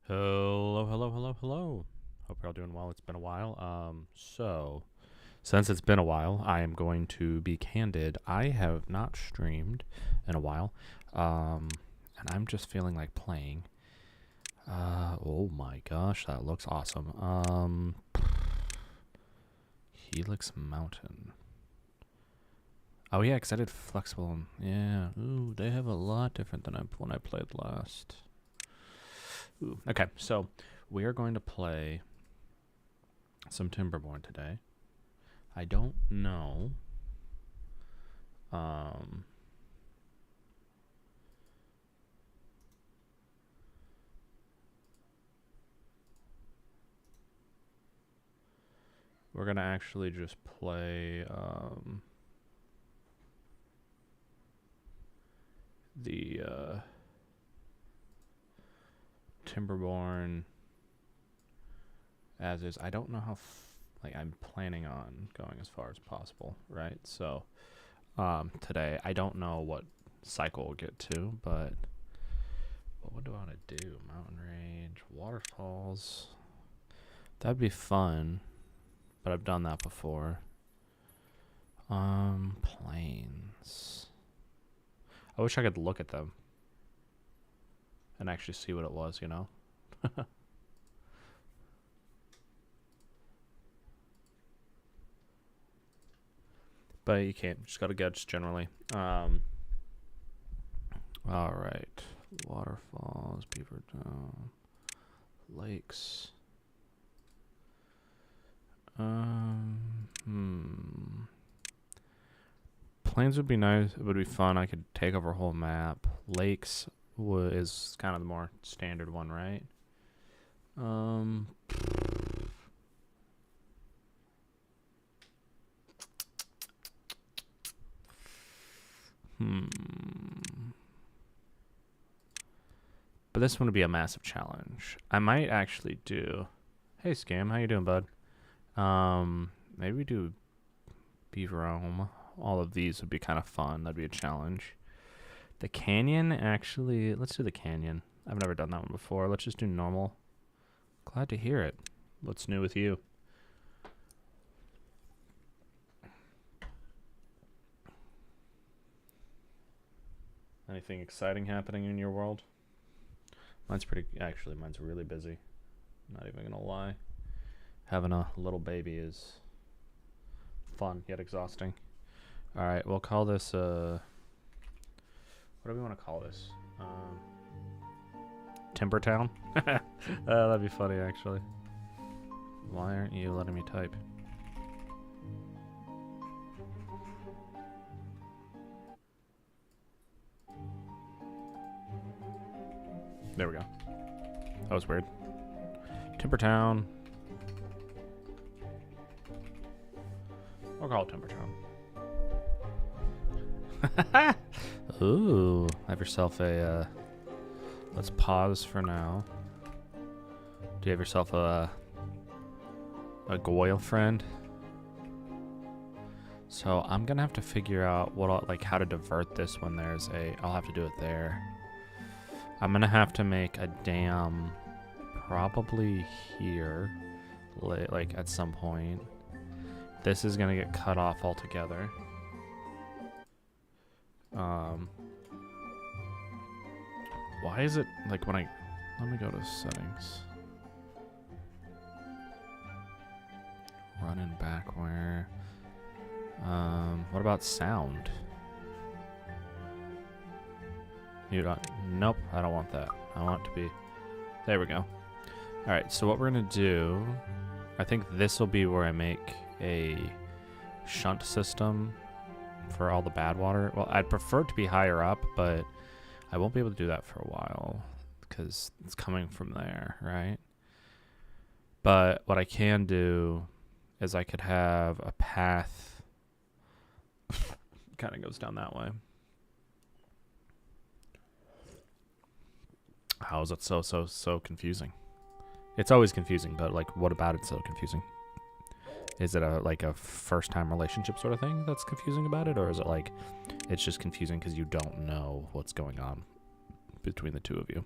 Hello, hello, hello, hello. Hope you're all doing well. It's been a while. Since it's been a while, I am going to be candid. I have not streamed in a while, and I'm just feeling like playing. Oh my gosh, that looks awesome. Helix Mountain. Oh yeah, 'cause I did flexible. Yeah, ooh, they have a lot different than when I played last. Ooh. Okay, so we are going to play some Timberborn today. I don't know. We're gonna actually just play the Timberborn as is. I don't know how I'm planning on going as far as possible, right? So today I don't know what cycle we'll get to, but what do I want to do? Mountain range, waterfalls. That'd be fun, but I've done that before. Plains. I wish I could look at them and actually see what it was, you know? But you can't. Just gotta judge generally. All right. Waterfalls, Beaver Dome, lakes. Plains would be nice. It would be fun. I could take over a whole map. Lakes is kind of the more standard one, right? But this one would be a massive challenge. I might actually do. Hey, Scam, how you doing, bud? Maybe we do Beaver Home. All of these would be kind of fun. That'd be a challenge. The canyon, actually, let's do the canyon. I've never done that one before. Let's just do normal. Glad to hear it. What's new with you? Anything exciting happening in your world? Mine's really busy. Not even gonna lie. Having a little baby is fun yet exhausting. Alright, we'll call this what do we want to call this? Timbertown? That'd be funny, actually. Why aren't you letting me type? There we go. That was weird. Timbertown. We'll call it Timbertown. Ooh, have yourself a, let's pause for now. Do you have yourself a Goyle friend? So I'm gonna have to figure out how to divert this when there's I'll have to do it there. I'm gonna have to make a dam probably here, like at some point. This is gonna get cut off altogether. Why is it like when let me go to settings. Running back where? What about sound? Nope, I don't want that. I want it to be, there we go. Alright, so what we're gonna do, I think this will be where I make a shunt system for all the bad water. Well, I'd prefer it to be higher up, but I won't be able to do that for a while because it's coming from there, right? But what I can do is I could have a path kind of goes down that way. How is it so confusing? It's always confusing, but like, what about it so confusing? Is it a first-time relationship sort of thing that's confusing about it, or is it like it's just confusing because you don't know what's going on between the two of you?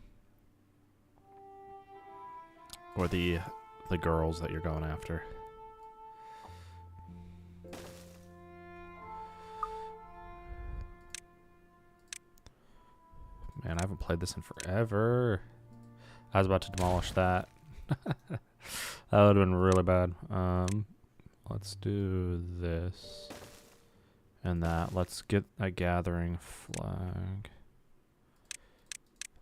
Or the girls that you're going after. Man, I haven't played this in forever. I was about to demolish that. That would have been really bad. Let's do this and that. Let's get a gathering flag.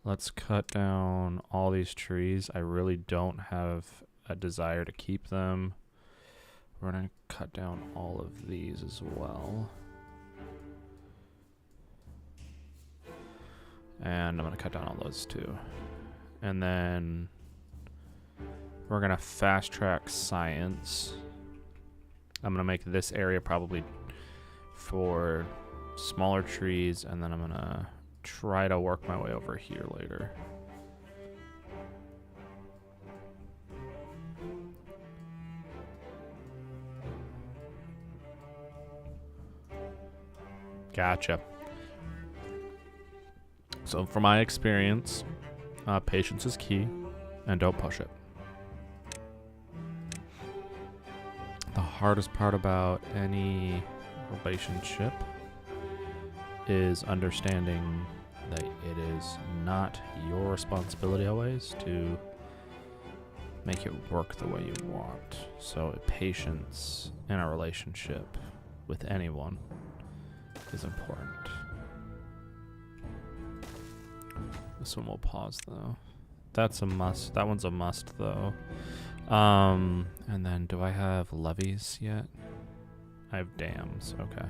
Let's cut down all these trees. I really don't have a desire to keep them. We're gonna cut down all of these as well. And I'm gonna cut down all those too. And then we're gonna fast track science. I'm gonna make this area probably for smaller trees, and then I'm gonna try to work my way over here later. Gotcha. So from my experience, patience is key, and don't push it. The hardest part about any relationship is understanding that it is not your responsibility always to make it work the way you want. So patience in a relationship with anyone is important. This one will pause though. That's a must. That one's a must though. And then do I have levees yet? I have dams. Okay.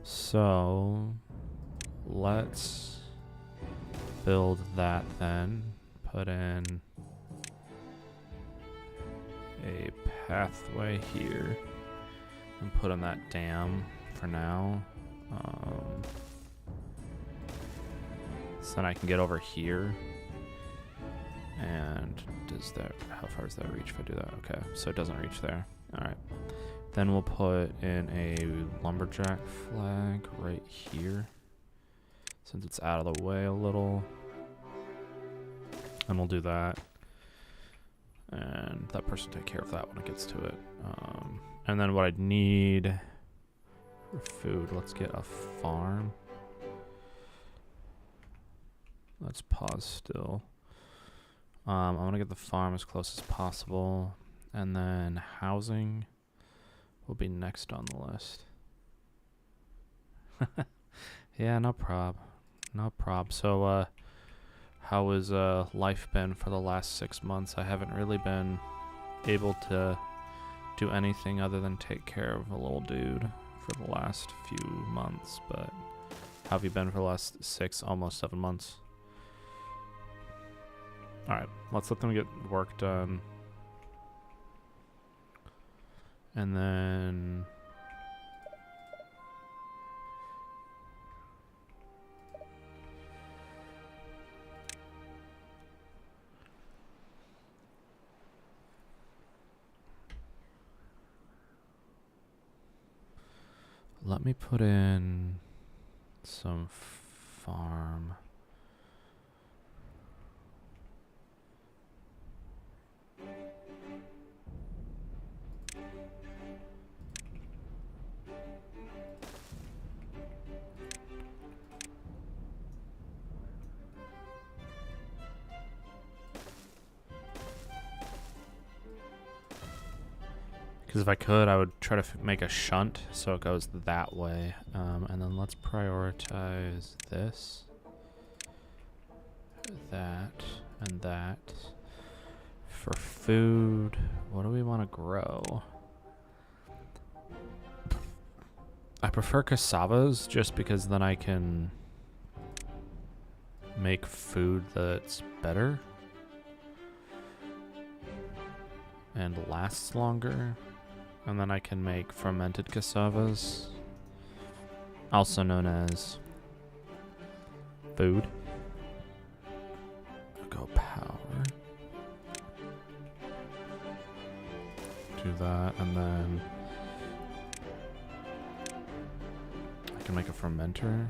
So let's build that then. Put in a pathway here and put in that dam for now. So then I can get over here. And does that, how far does that reach if I do that? Okay, so it doesn't reach there. All right. Then we'll put in a lumberjack flag right here, since it's out of the way a little. And we'll do that. And that person take care of that when it gets to it. And then what I'd need for food, let's get a farm. Let's pause still. I want to get the farm as close as possible, and then housing will be next on the list. Yeah, no prob. No prob. So, how has life been for the last 6 months? I haven't really been able to do anything other than take care of a little dude for the last few months, but how have you been for the last 6, almost 7 months? Alright, let's let them get work done. And then let me put in some farm. Because if I could, I would try to make a shunt so it goes that way. And then let's prioritize this, that, and that. For food, what do we want to grow? I prefer cassavas just because then I can make food that's better and lasts longer. And then I can make fermented cassavas, also known as food. Go power. Do that, and then I can make a fermenter.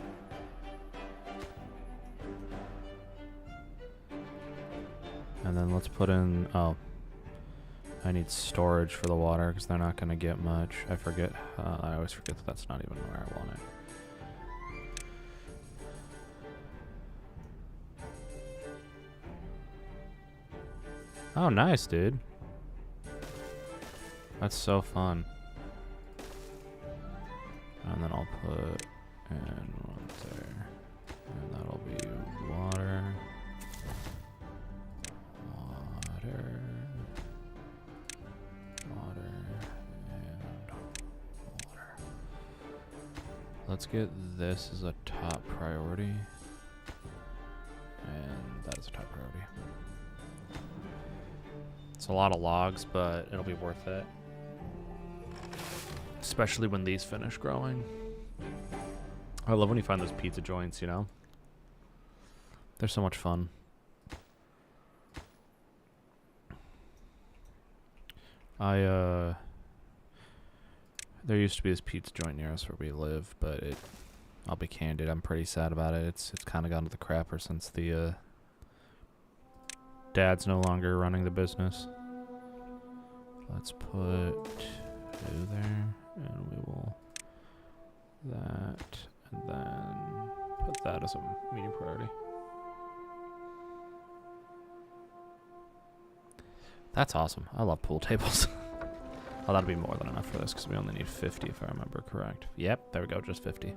And then let's put in, oh, I need storage for the water because they're not going to get much. I forget. I always forget that that's not even where I want it. Oh, nice, dude. That's so fun. And then I'll put in one there. And that'll be water. Water. Water. And water. Let's get this as a top priority. And that is a top priority. It's a lot of logs, but it'll be worth it. Especially when these finish growing. I love when you find those pizza joints, you know? They're so much fun. There used to be this pizza joint near us where we live, but I'll be candid, I'm pretty sad about it. It's kind of gone to the crapper since the dad's no longer running the business. Let's put 2 there, and we will that, and then put that as a medium priority. That's awesome. I love pool tables. Oh, that'll be more than enough for this because we only need 50 if I remember correct. Yep, there we go, just 50.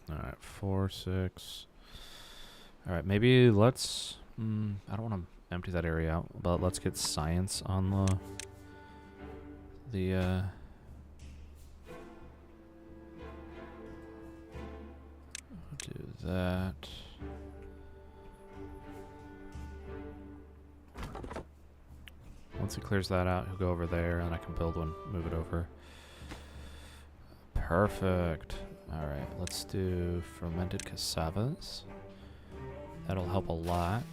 Alright, 4, 6. Alright, maybe let's... I don't want to empty that area out, but let's get science on the do that. Once he clears that out, he'll go over there, and I can build one, move it over. Perfect. Alright, let's do fermented cassavas. That'll help a lot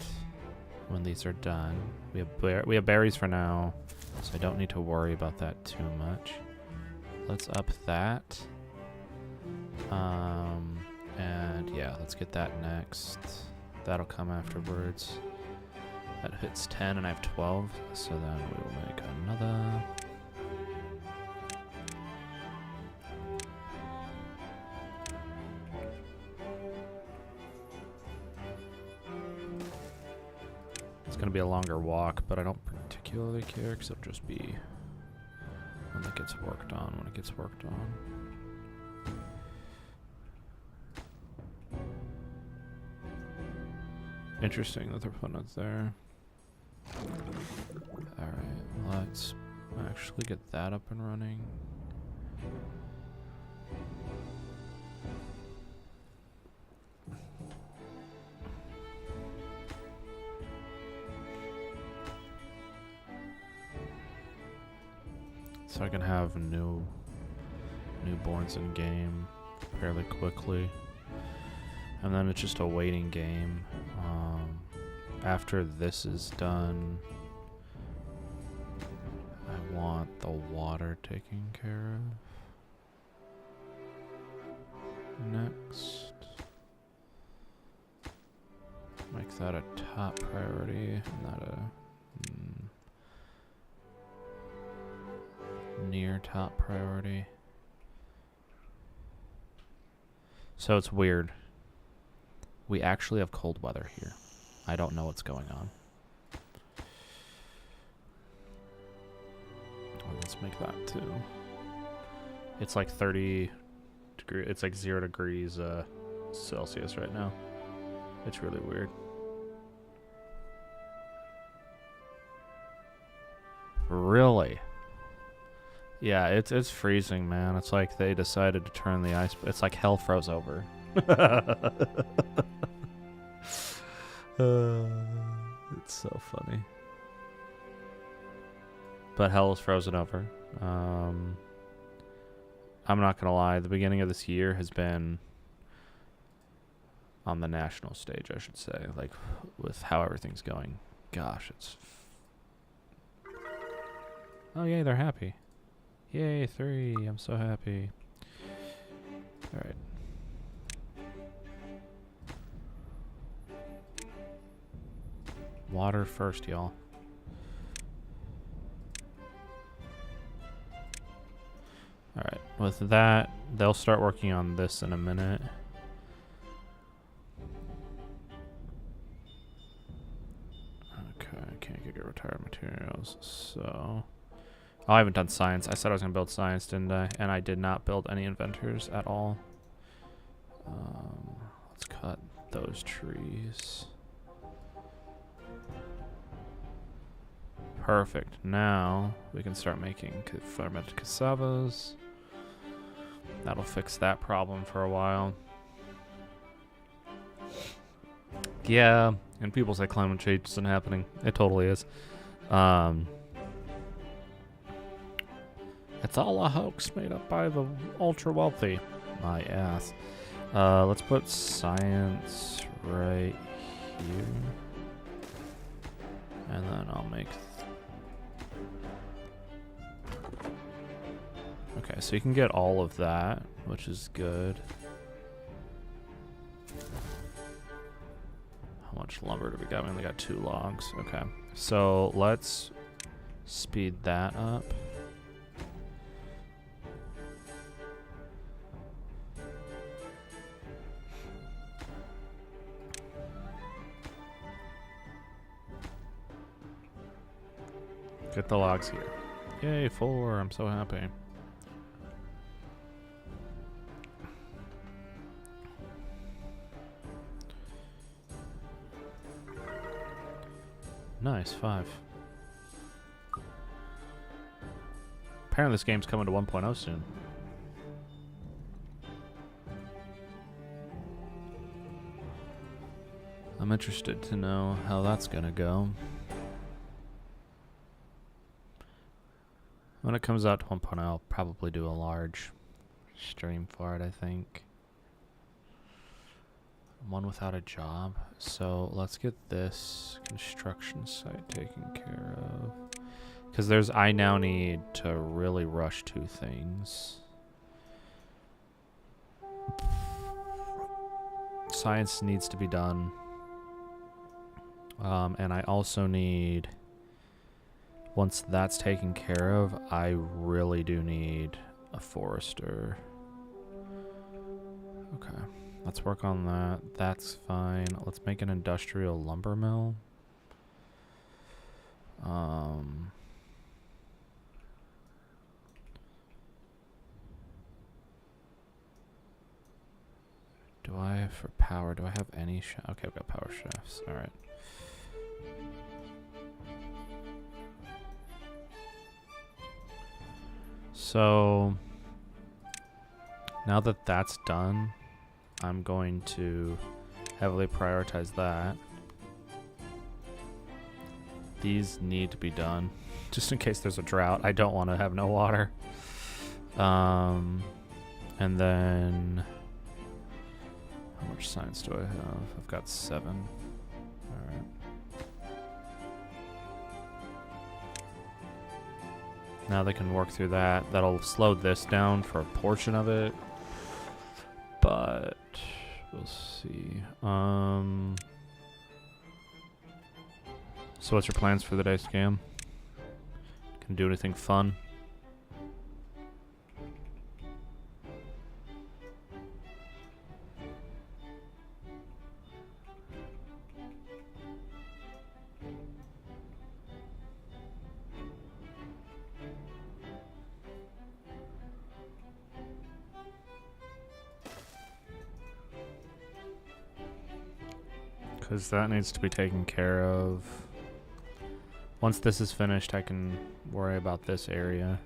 when these are done. We have berries for now, so I don't need to worry about that too much. Let's up that. And yeah, let's get that next. That'll come afterwards. That hits 10 and I have 12, so then we will make another. It's going to be a longer walk, but I don't particularly care because it'll just be one that gets worked on when it gets worked on. Interesting that they're putting it there. Alright, let's actually get that up and running. So I can have newborns in game fairly quickly. And then it's just a waiting game. After this is done, I want the water taken care of. Next. Make that a top priority, and that a near top priority. So it's weird. We actually have cold weather here. I don't know what's going on. Oh, let's make that too. It's like 30 degrees. It's like 0 degrees Celsius right now. It's really weird. Really? Yeah, it's freezing, man. It's like they decided to turn the ice. It's like hell froze over. It's so funny. But hell is frozen over. I'm not gonna lie, the beginning of this year has been on the national stage, I should say, like with how everything's going. Gosh, it's oh yay, they're happy. Yay, 3. I'm so happy. Alright. Water first, y'all. Alright, with that, they'll start working on this in a minute. Okay, I can't get retired materials, so... Oh, I haven't done science. I said I was going to build science, didn't I? And I did not build any inventors at all. Let's cut those trees. Perfect. Now we can start making fermented cassavas. That'll fix that problem for a while. Yeah, and people say climate change isn't happening. It totally is. It's all a hoax made up by the ultra wealthy. My ass. Let's put science right here. And then I'll make... Okay, so you can get all of that, which is good. How much lumber do we got? We only got 2 logs. Okay, so let's speed that up. Get the logs here. Yay, 4. I'm so happy. Nice, 5. Apparently this game's coming to 1.0 soon. I'm interested to know how that's gonna go. When it comes out to 1.0, I'll probably do a large stream for it, I think. One without a job. So let's get this construction site taken care of. Because I now need to really rush 2 things. Science needs to be done. And I also need... Once that's taken care of, I really do need a forester. Okay, let's work on that. That's fine. Let's make an industrial lumber mill. Do I, for power, do I have any okay, I've got power shafts. All right. So now that that's done, I'm going to heavily prioritize that. These need to be done just in case there's a drought. I don't want to have no water. And then how much science do I have? I've got 7. All right. Now they can work through that. That'll slow this down for a portion of it. But we'll see. So what's your plans for the day, Scam? Can do anything fun? Because that needs to be taken care of. Once this is finished, I can worry about this area.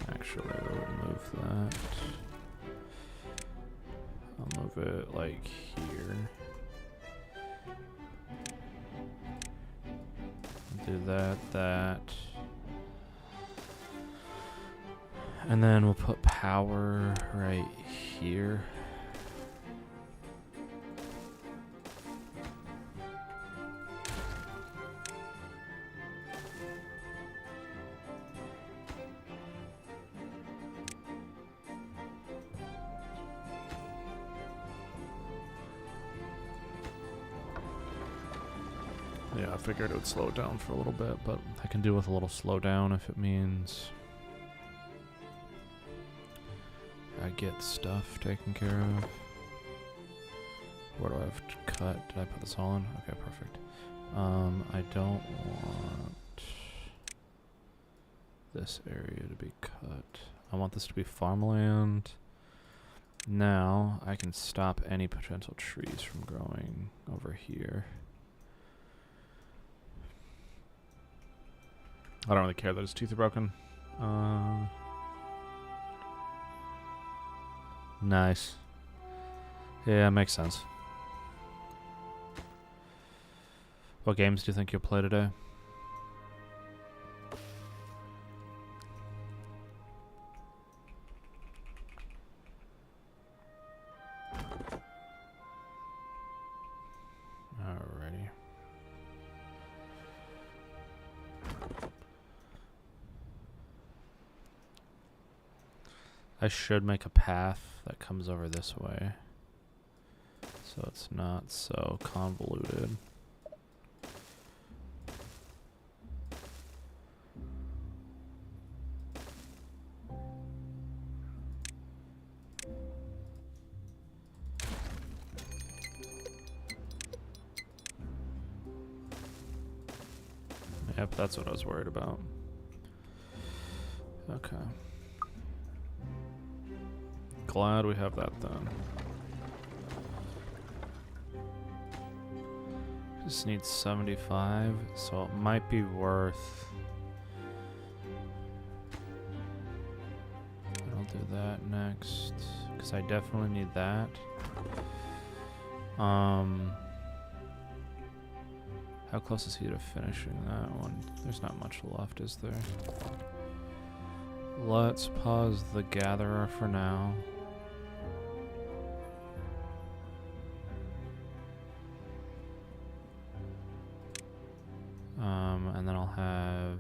Actually, we'll move that. I'll move it like here. Do that. And then we'll put power right here. Yeah, I figured it would slow it down for a little bit, but I can do with a little slowdown if it means I get stuff taken care of. Where do I have to cut? Did I put this all in? Okay, perfect. I don't want this area to be cut. I want this to be farmland. Now I can stop any potential trees from growing over here. I don't really care that his teeth are broken. Nice. Yeah, makes sense. What games do you think you'll play today? Alrighty. I should make a path that comes over this way, so it's not so convoluted. Yep, that's what I was worried about. Okay. Glad we have that then. Just need 75, so it might be worth... I'll do that next, because I definitely need that. How close is he to finishing that one? There's not much left, is there? Let's pause the gatherer for now. And then I'll have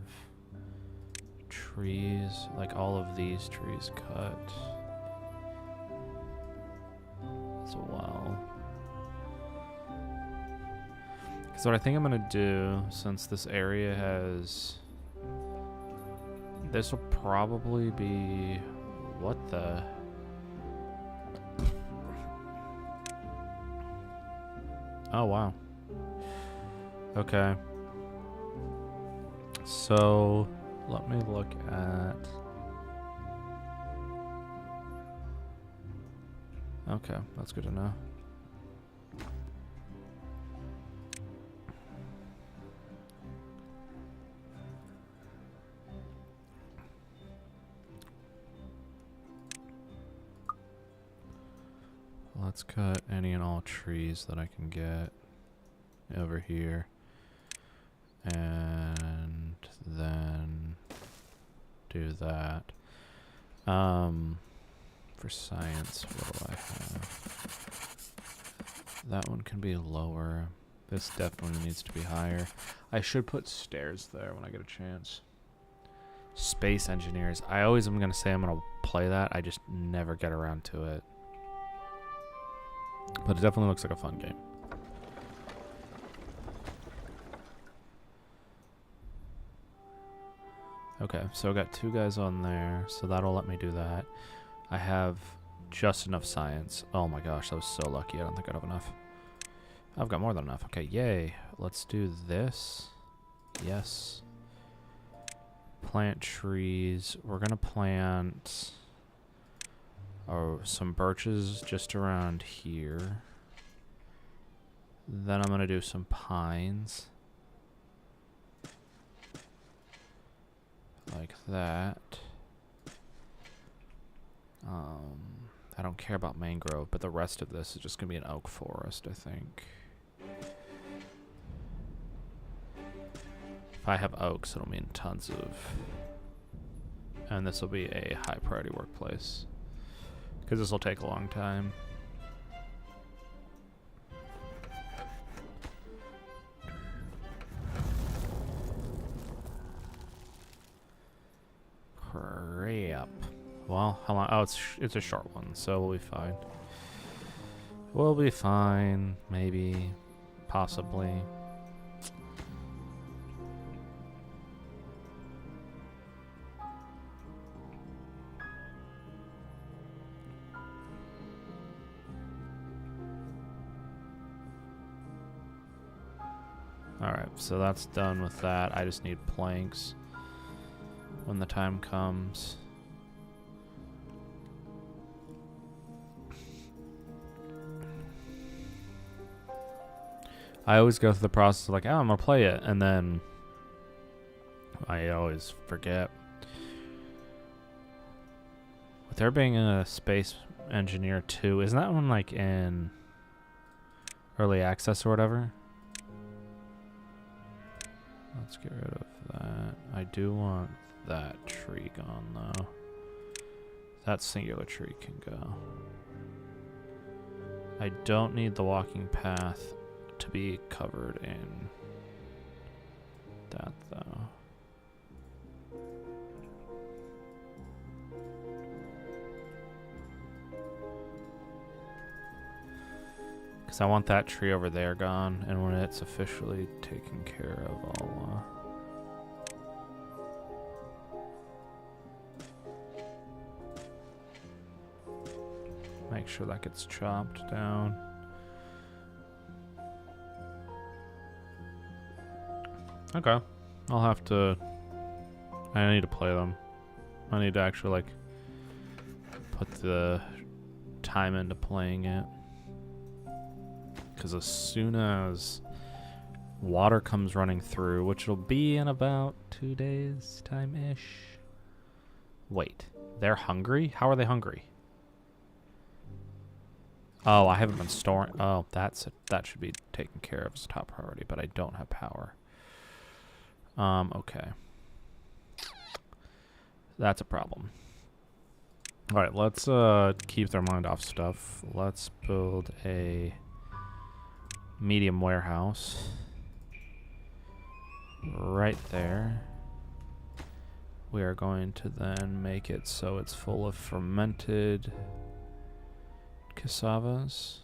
trees, like all of these trees cut as well. Because what I think I'm going to do, since this area has... This will probably be... What the... Oh, wow. Okay. So, let me look at... Okay, that's good to know. Let's cut any and all trees that I can get over here. And then do that. For science, what do I have? That one can be lower. This definitely needs to be higher. I should put stairs there when I get a chance. Space engineers. I always am going to say I'm going to play that. I just never get around to it. But it definitely looks like a fun game. Okay, so I got 2 guys on there, so that'll let me do that. I have just enough science. Oh my gosh, that was so lucky. I don't think I'd have enough. I've got more than enough. Okay, yay. Let's do this. Yes. Plant trees. We're going to plant some birches just around here. Then I'm going to do some pines. Like that. I don't care about mangrove, but the rest of this is just going to be an oak forest, I think. If I have oaks, it'll mean tons of... And this will be a high priority workplace. Because this will take a long time. Crap. Well, how long? Oh, it's a short one, so we'll be fine. We'll be fine, maybe, possibly. Alright, so that's done with that. I just need planks when the time comes. I always go through the process of like, oh, I'm going to play it, and then I always forget. With there being a Space Engineer 2, isn't that one like in early access or whatever? Let's get rid of that. I do want that tree gone though. That singular tree can go. I don't need the walking path to be covered in that though. Because I want that tree over there gone, and when it's officially taken care of, I'll make sure that gets chopped down. Okay. I'll have to... I need to play them. I need to actually, like, put the time into playing it. Because as soon as water comes running through, which will be in about 2 days' time-ish. Wait, they're hungry? How are they hungry? Oh, I haven't been storing... Oh, that should be taken care of as a top priority, but I don't have power. Okay. That's a problem. Alright, let's keep their mind off stuff. Let's build a medium warehouse right there. We are going to then make it so it's full of fermented cassavas.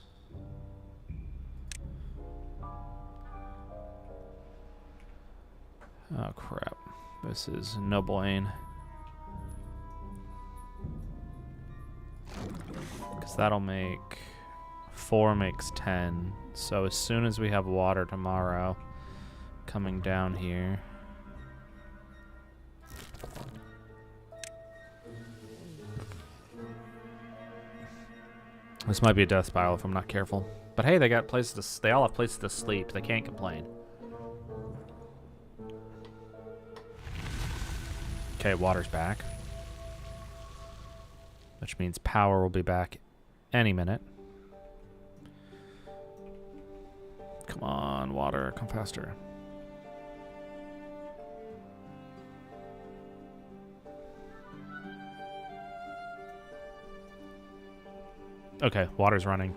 Oh crap, this is no bueno. Because that'll make 4 makes 10. So as soon as we have water tomorrow coming down here, this might be a death spiral if I'm not careful. But hey, they got places to... They all have places to sleep. They can't complain. Okay, water's back. Which means power will be back any minute. Come on, water, come faster. Okay, water's running.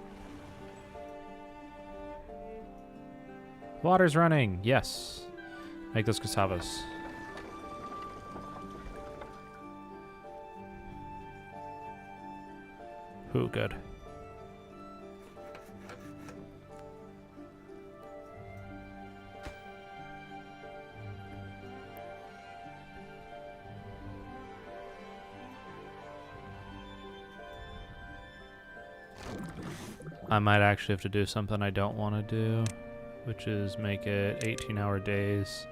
Water's running, yes. Make those cassavas. Ooh, good. I might actually have to do something I don't want to do, which is make it 18-hour days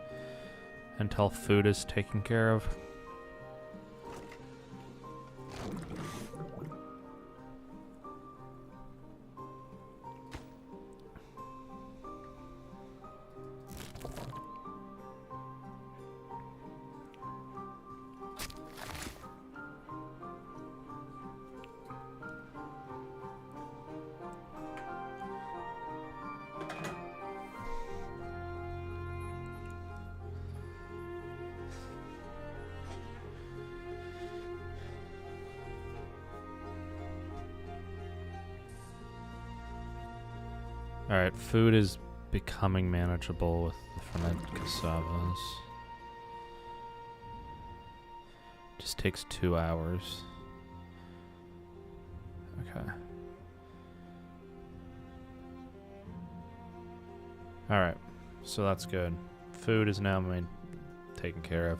until food is taken care of. Alright, food is becoming manageable with the fermented cassavas. Just takes 2 hours. Okay. Alright, so that's good. Food is now taken care of.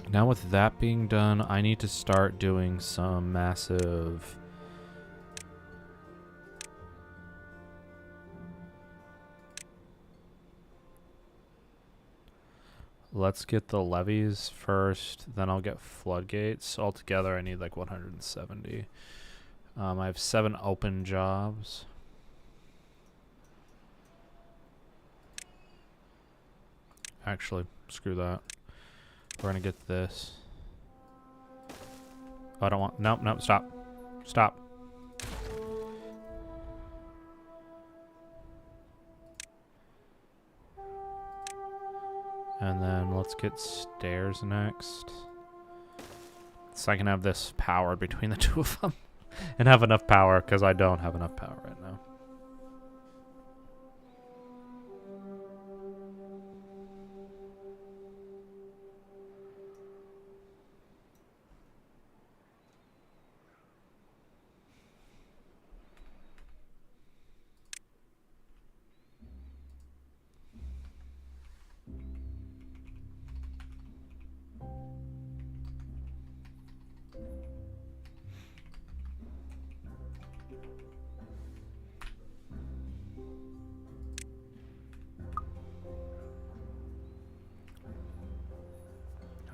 Now with that being done, I need to start doing some massive Let's get the levees first, then I'll get floodgates. Altogether, I need like 170. I have 7 open jobs. Actually, screw that. We're gonna get this. Oh, I don't want. Nope, nope, stop. Stop. And then let's get stairs next. So I can have this powered between the two of them. And have enough power, because I don't have enough power right now.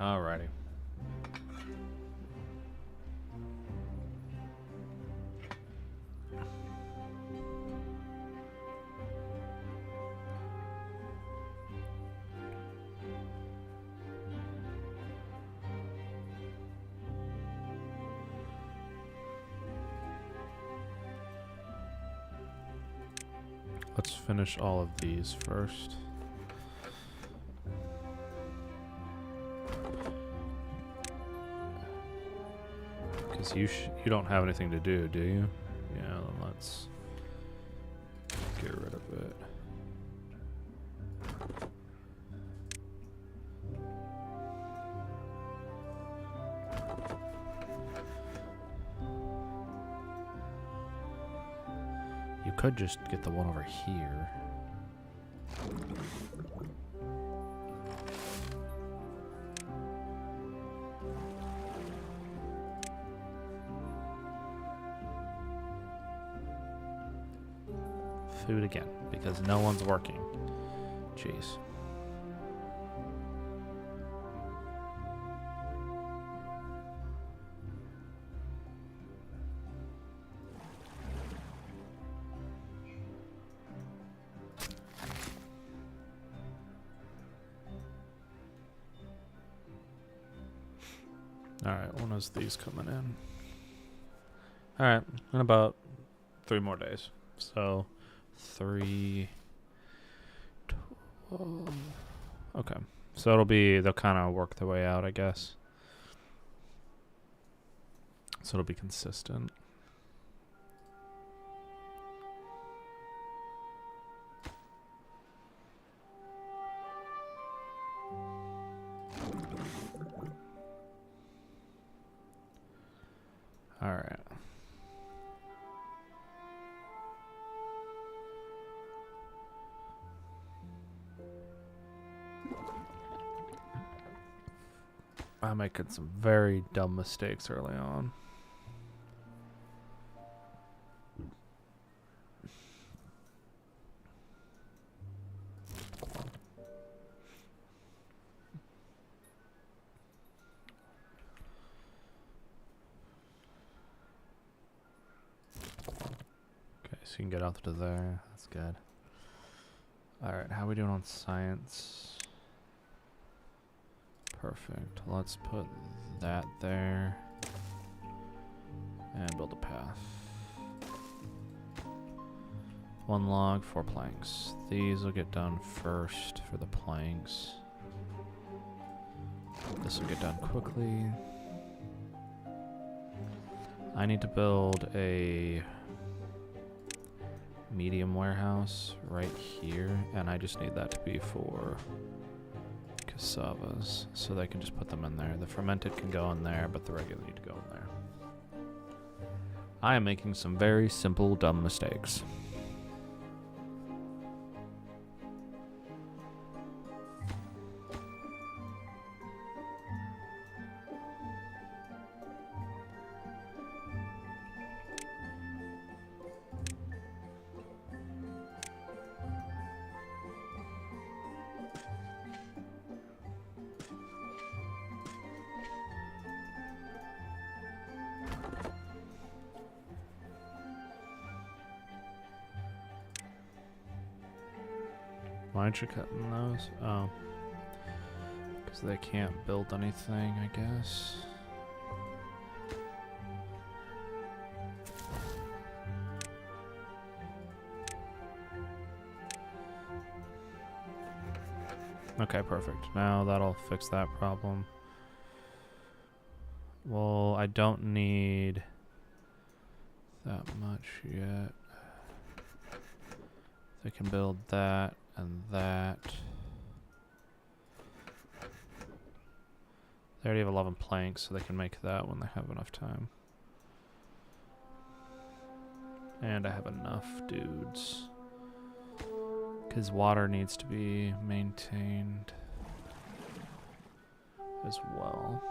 Alrighty. Let's finish all of these first. Because you don't have anything to do you? Yeah, then let's get rid of it. You could just get the one over here. Food again, because no one's working. Jeez. Alright, when is these coming in? Alright, in about 3 more days. So 3, 12. Okay. So they'll kind of work their way out, I guess. So it'll be consistent. All right. I'm making some very dumb mistakes early on. Okay, so you can get out to there. That's good. Alright, how are we doing on science? Perfect. Let's put that there. And build a path. 1 log, 4 planks. These will get done first for the planks. This will get done quickly. I need to build a medium warehouse right here, and I just need that to be for cassavas, so they can just put them in there. The fermented can go in there, but the regular need to go in there. I am making some very simple, dumb mistakes. aren't you cutting those? Oh. Because they can't build anything, I guess. Okay, perfect. Now that'll fix that problem. Well, I don't need that much yet. They can build that and that. They already have 11 planks, so they can make that when they have enough time. And I have enough dudes. Because water needs to be maintained as well.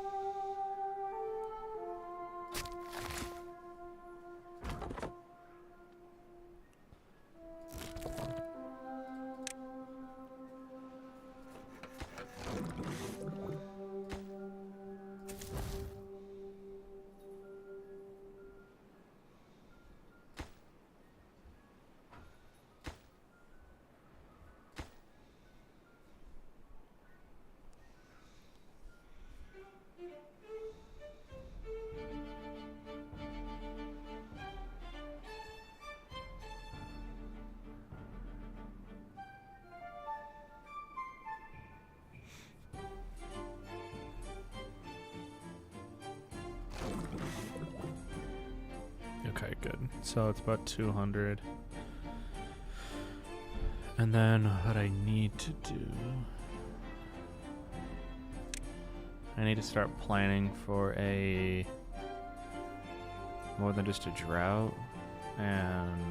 Okay, good. So it's about 200. And then what I need to do... I need to start planning for a... more than just a drought and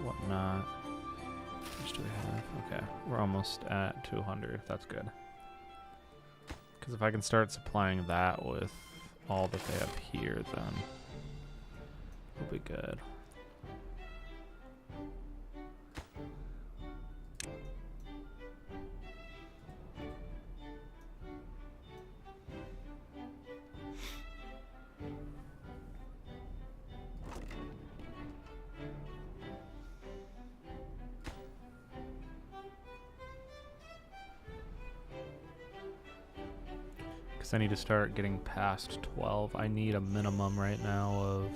whatnot. How much do we have? Okay, we're almost at 200. That's good. Because if I can start supplying that with all that they have here, then we'll be good. I need to start getting past 12. I need a minimum right now of...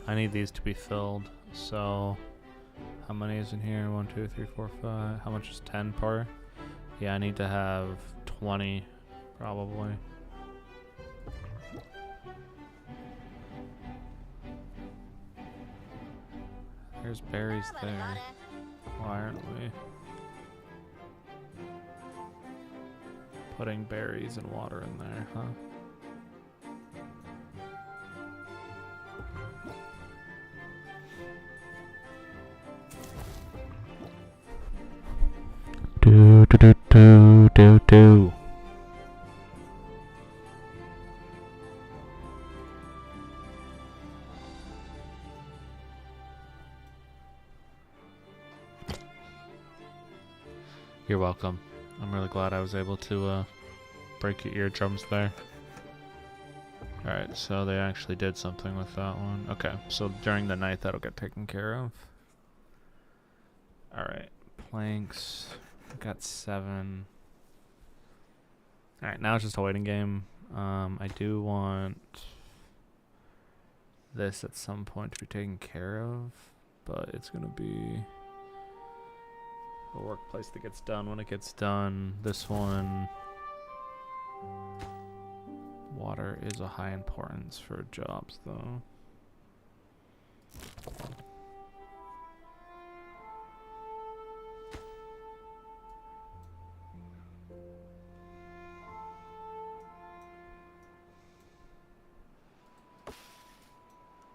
I need these to be filled. So, how many is in here? 1, 2, 3, 4, 5. How much is 10 per? Yeah, I need to have 20, probably. There's berries there. Why aren't we putting berries and water in there, huh? Do. You're welcome. I'm really glad I was able to break your eardrums there. Alright, so they actually did something with that one. Okay, so during the night that'll get taken care of. Alright, planks. Got 7. Alright, now it's just a waiting game. I do want this at some point to be taken care of, but it's gonna be a workplace that gets done when it gets done. This one, water is a high importance for jobs though.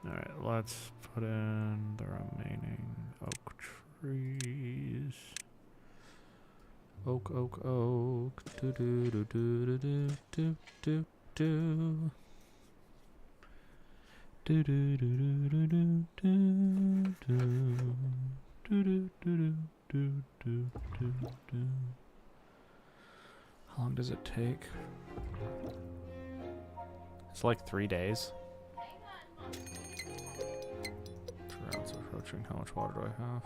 Alright, let's put in the remaining oak trees. Oak, oak, oak. Do do do do do do do do. Do do do do do do do do do do do do. How long does it take? It's like 3 days. Rounds approaching. How much water do I have?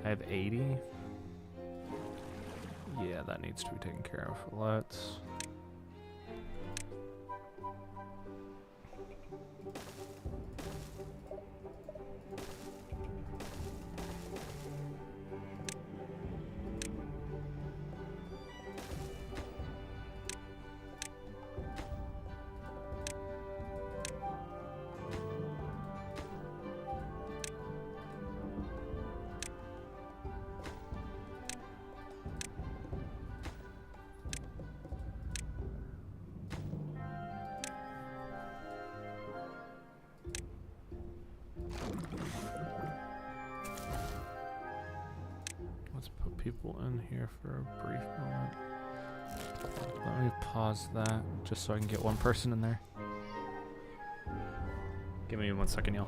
I have 80. Yeah, that needs to be taken care of. Let's... Let's put people in here for a brief moment. Let me pause that just so I can get one person in there. Give me 1 second, y'all.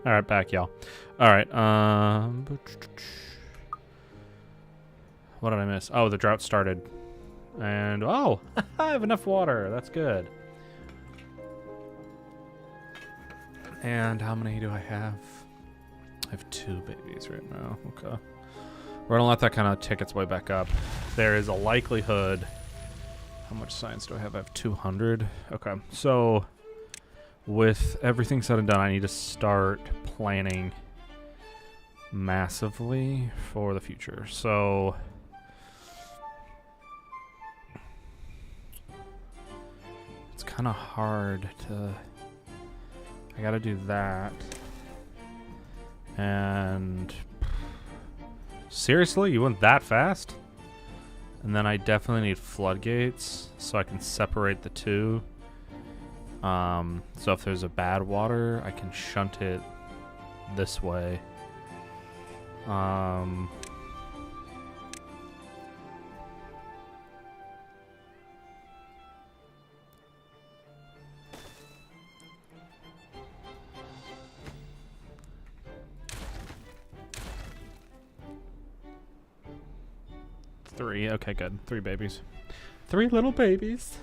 All right, back, y'all. All right. What did I miss? Oh, the drought started. And, oh, I have enough water. That's good. And how many do I have? I have 2 babies right now. Okay. We're going to let that kind of tick its way back up. There is a likelihood. How much science do I have? I have 200. Okay. So, with everything said and done, I need to start planning massively for the future. So, it's kind of hard to... I gotta do that. And... Seriously? You went that fast? And then I definitely need floodgates so I can separate the two. So if there's a bad water, I can shunt it this way. Three. Okay, good. 3 babies. 3 little babies.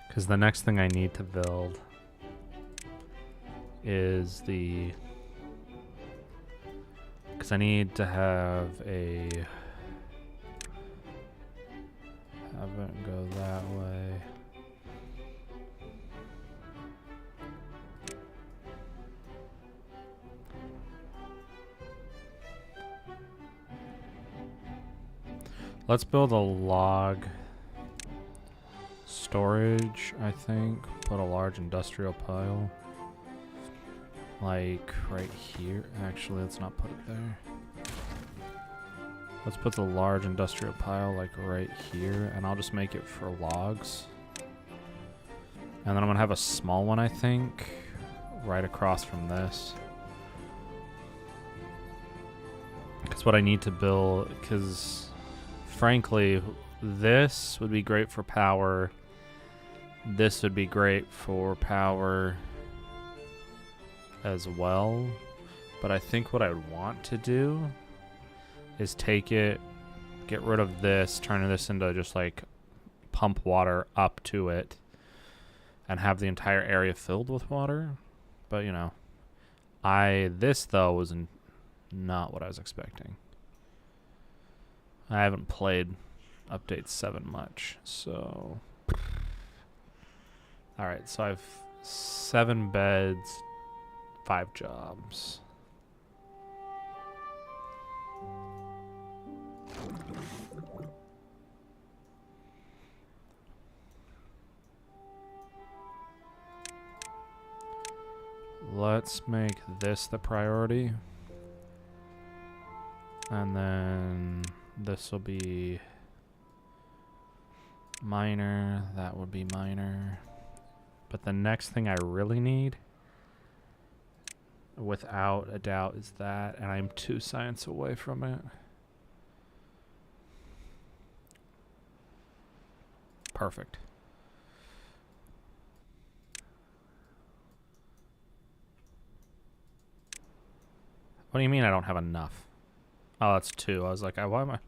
Because the next thing I need to build is the... Because I need to have a... Have it go that way. Let's build a log storage, I think. Put a large industrial pile. Like right here. Actually, let's not put it there. Let's put the large industrial pile like right here, and I'll just make it for logs. And then I'm gonna have a small one, I think, right across from this. Because what I need to build, because frankly, this would be great for power. This would be great for power as well. But I think what I would want to do is take it, get rid of this, turn this into just like pump water up to it and have the entire area filled with water. But you know, this though was not what I was expecting. I haven't played update 7 much, so all right, so I have 7 beds, 5 jobs. Let's make this the priority. And then this will be minor. That would be minor. But the next thing I really need, without a doubt, is that. And I'm 2 science away from it. Perfect. What do you mean I don't have enough? Oh, that's 2. I was like, why am I...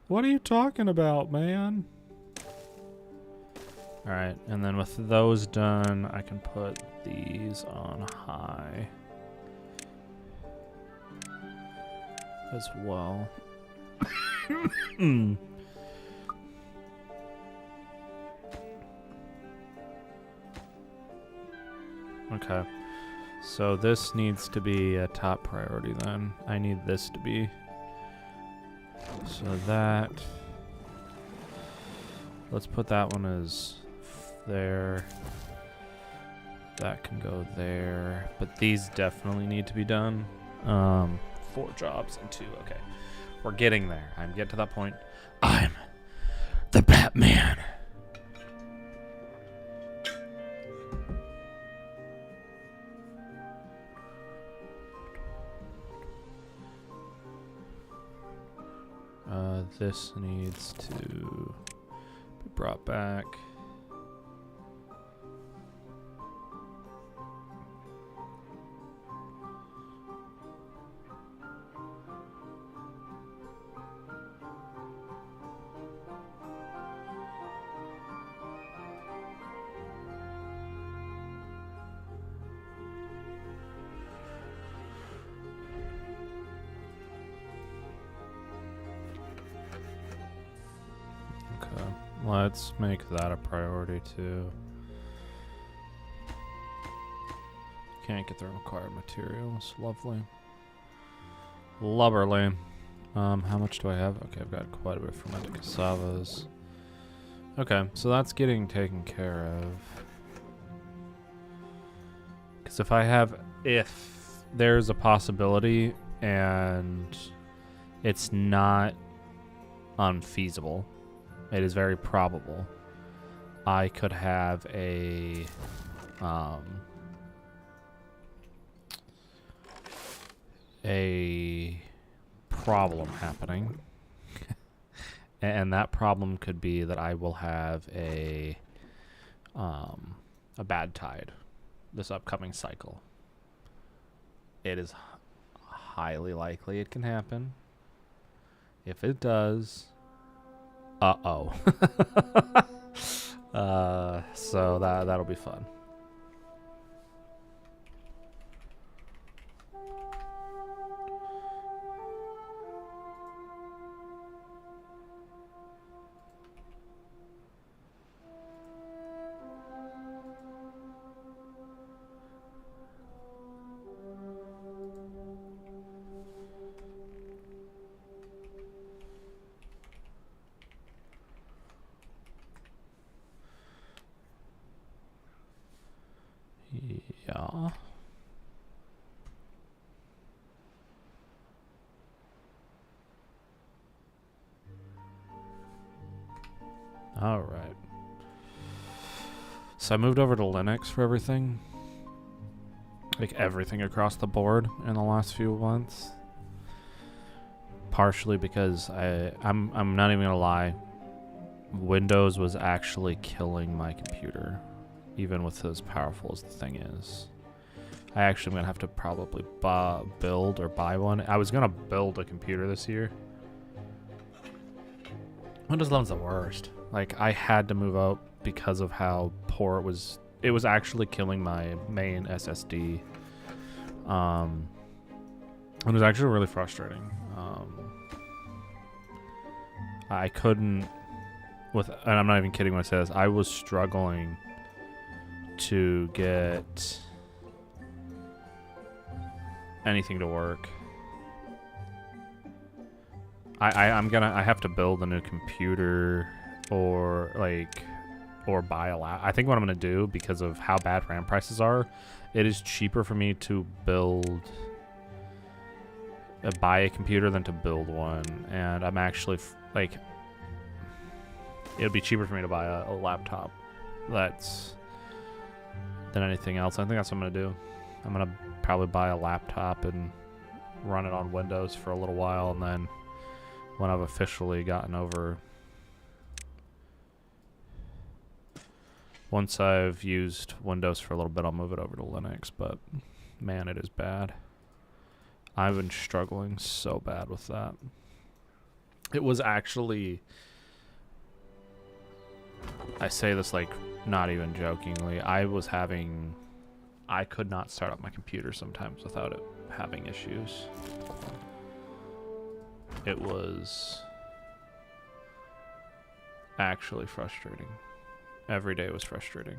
What are you talking about, man? Alright, and then with those done, I can put these on high as well. Okay. So this needs to be a top priority then. I need this to be. So that. Let's put that one as there. That can go there. But these definitely need to be done. 4 jobs and 2. Okay. We're getting there. I'm getting to that point. I'm the Batman. this needs to be brought back. Let's make that a priority too. Can't get the required materials. Lovely. Lubberly. How much do I have? Okay, I've got quite a bit of fermented cassavas. Okay, so that's getting taken care of. Because if there's a possibility and it's not unfeasible, it is very probable I could have a problem happening. And that problem could be that I will have a bad tide this upcoming cycle. It is highly likely it can happen. If it does, so that'll be fun. Yeah. All right. So I moved over to Linux for everything. Like everything across the board in the last few months. Partially because I'm not even gonna lie. Windows was actually killing my computer. Even with as powerful as the thing is. I actually am going to have to probably build or buy one. I was going to build a computer this year. Windows 11's the worst. Like, I had to move out because of how poor it was. It was actually killing my main SSD. It was actually really frustrating. I couldn't... and I'm not even kidding when I say this. I was struggling to get anything to work. I have to build a new computer or buy a lap. I think what I'm gonna do, because of how bad RAM prices are, it is cheaper for me to buy a computer than to build one. And I'm actually it would be cheaper for me to buy a laptop than anything else. I think that's what I'm gonna do. I'm gonna probably buy a laptop and run it on Windows for a little while, and then when I've officially gotten over, once I've used Windows for a little bit, I'll move it over to Linux. But man, it is bad. I've been struggling so bad with that. It was actually, I say this like not even jokingly, I could not start up my computer sometimes without it having issues. It was actually frustrating. Every day was frustrating.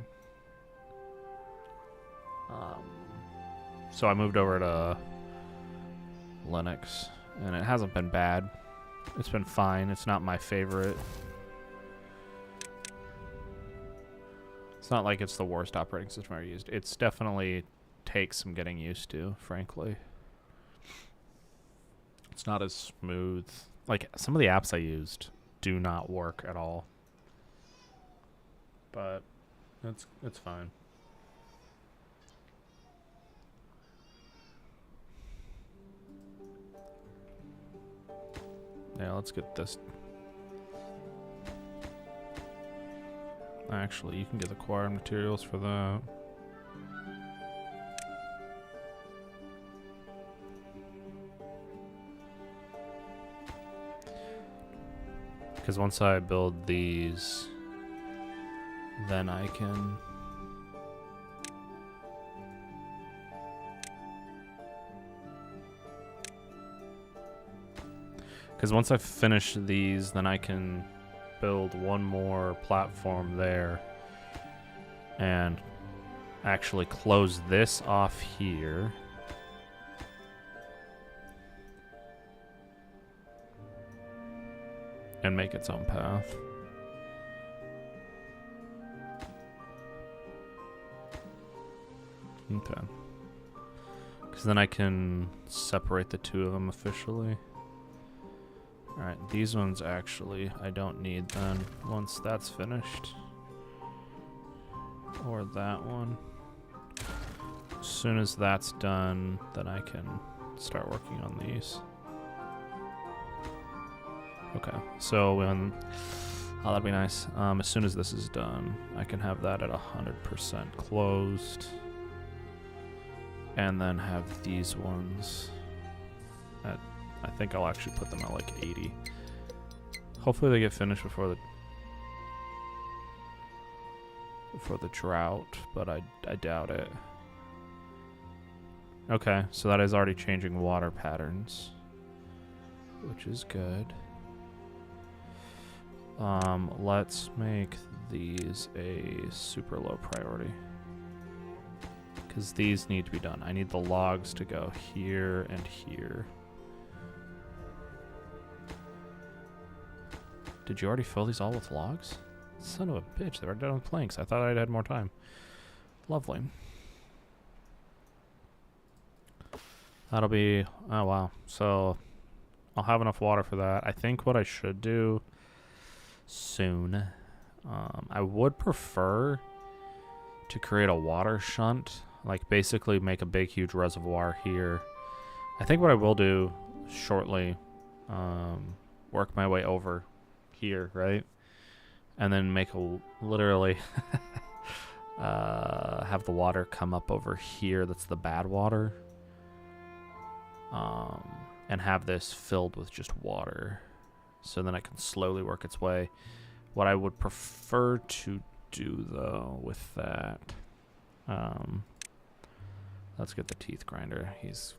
So I moved over to Linux, and it hasn't been bad. It's been fine. It's not my favorite. It's not like it's the worst operating system I've ever used. It's definitely takes some getting used to, frankly. It's not as smooth. Like, some of the apps I used do not work at all. But it's fine. Yeah, let's get this. Actually, you can get the acquired materials for that. Because once I build these, then I can... Because once I finish these, then I can build one more platform there and actually close this off here. And make its own path. Okay. Because then I can separate the two of them officially. Alright, these ones actually I don't need then once that's finished. Or that one. As soon as that's done, then I can start working on these. Okay, so when... Oh, that'd be nice. As soon as this is done, I can have that at 100% closed. And then have these ones at... I think I'll actually put them at like 80. Hopefully they get finished before the drought, but I doubt it. Okay, so that is already changing water patterns, which is good. Let's make these a super low priority, because these need to be done. I need the logs to go here and here. Did you already fill these all with logs? Son of a bitch, they were done with planks. I thought I'd had more time. Lovely. That'll be... Oh, wow. So, I'll have enough water for that. I think what I should do soon... I would prefer to create a water shunt. Like, basically make a big, huge reservoir here. I think what I will do shortly... work my way over here, right? And then make a... Literally... have the water come up over here. That's the bad water. And have this filled with just water, so then I can slowly work its way. What I would prefer to do though with that, let's get the teeth grinder.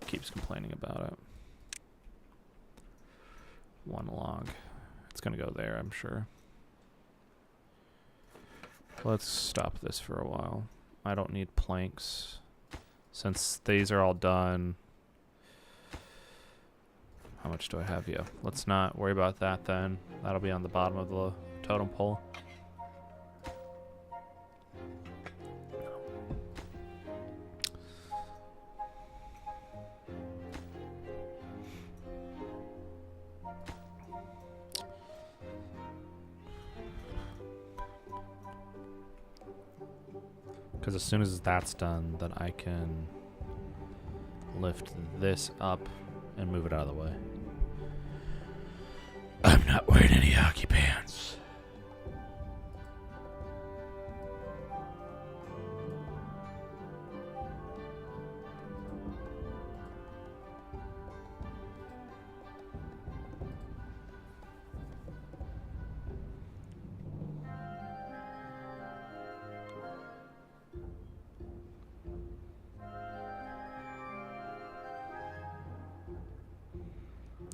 Keeps complaining about it. One log, it's gonna go there, I'm sure. Let's stop this for a while. I don't need planks since these are all done. How much do I have here? Let's not worry about that then. That'll be on the bottom of the totem pole. Because as soon as that's done, then I can lift this up and move it out of the way. I'm not wearing any hockey pants.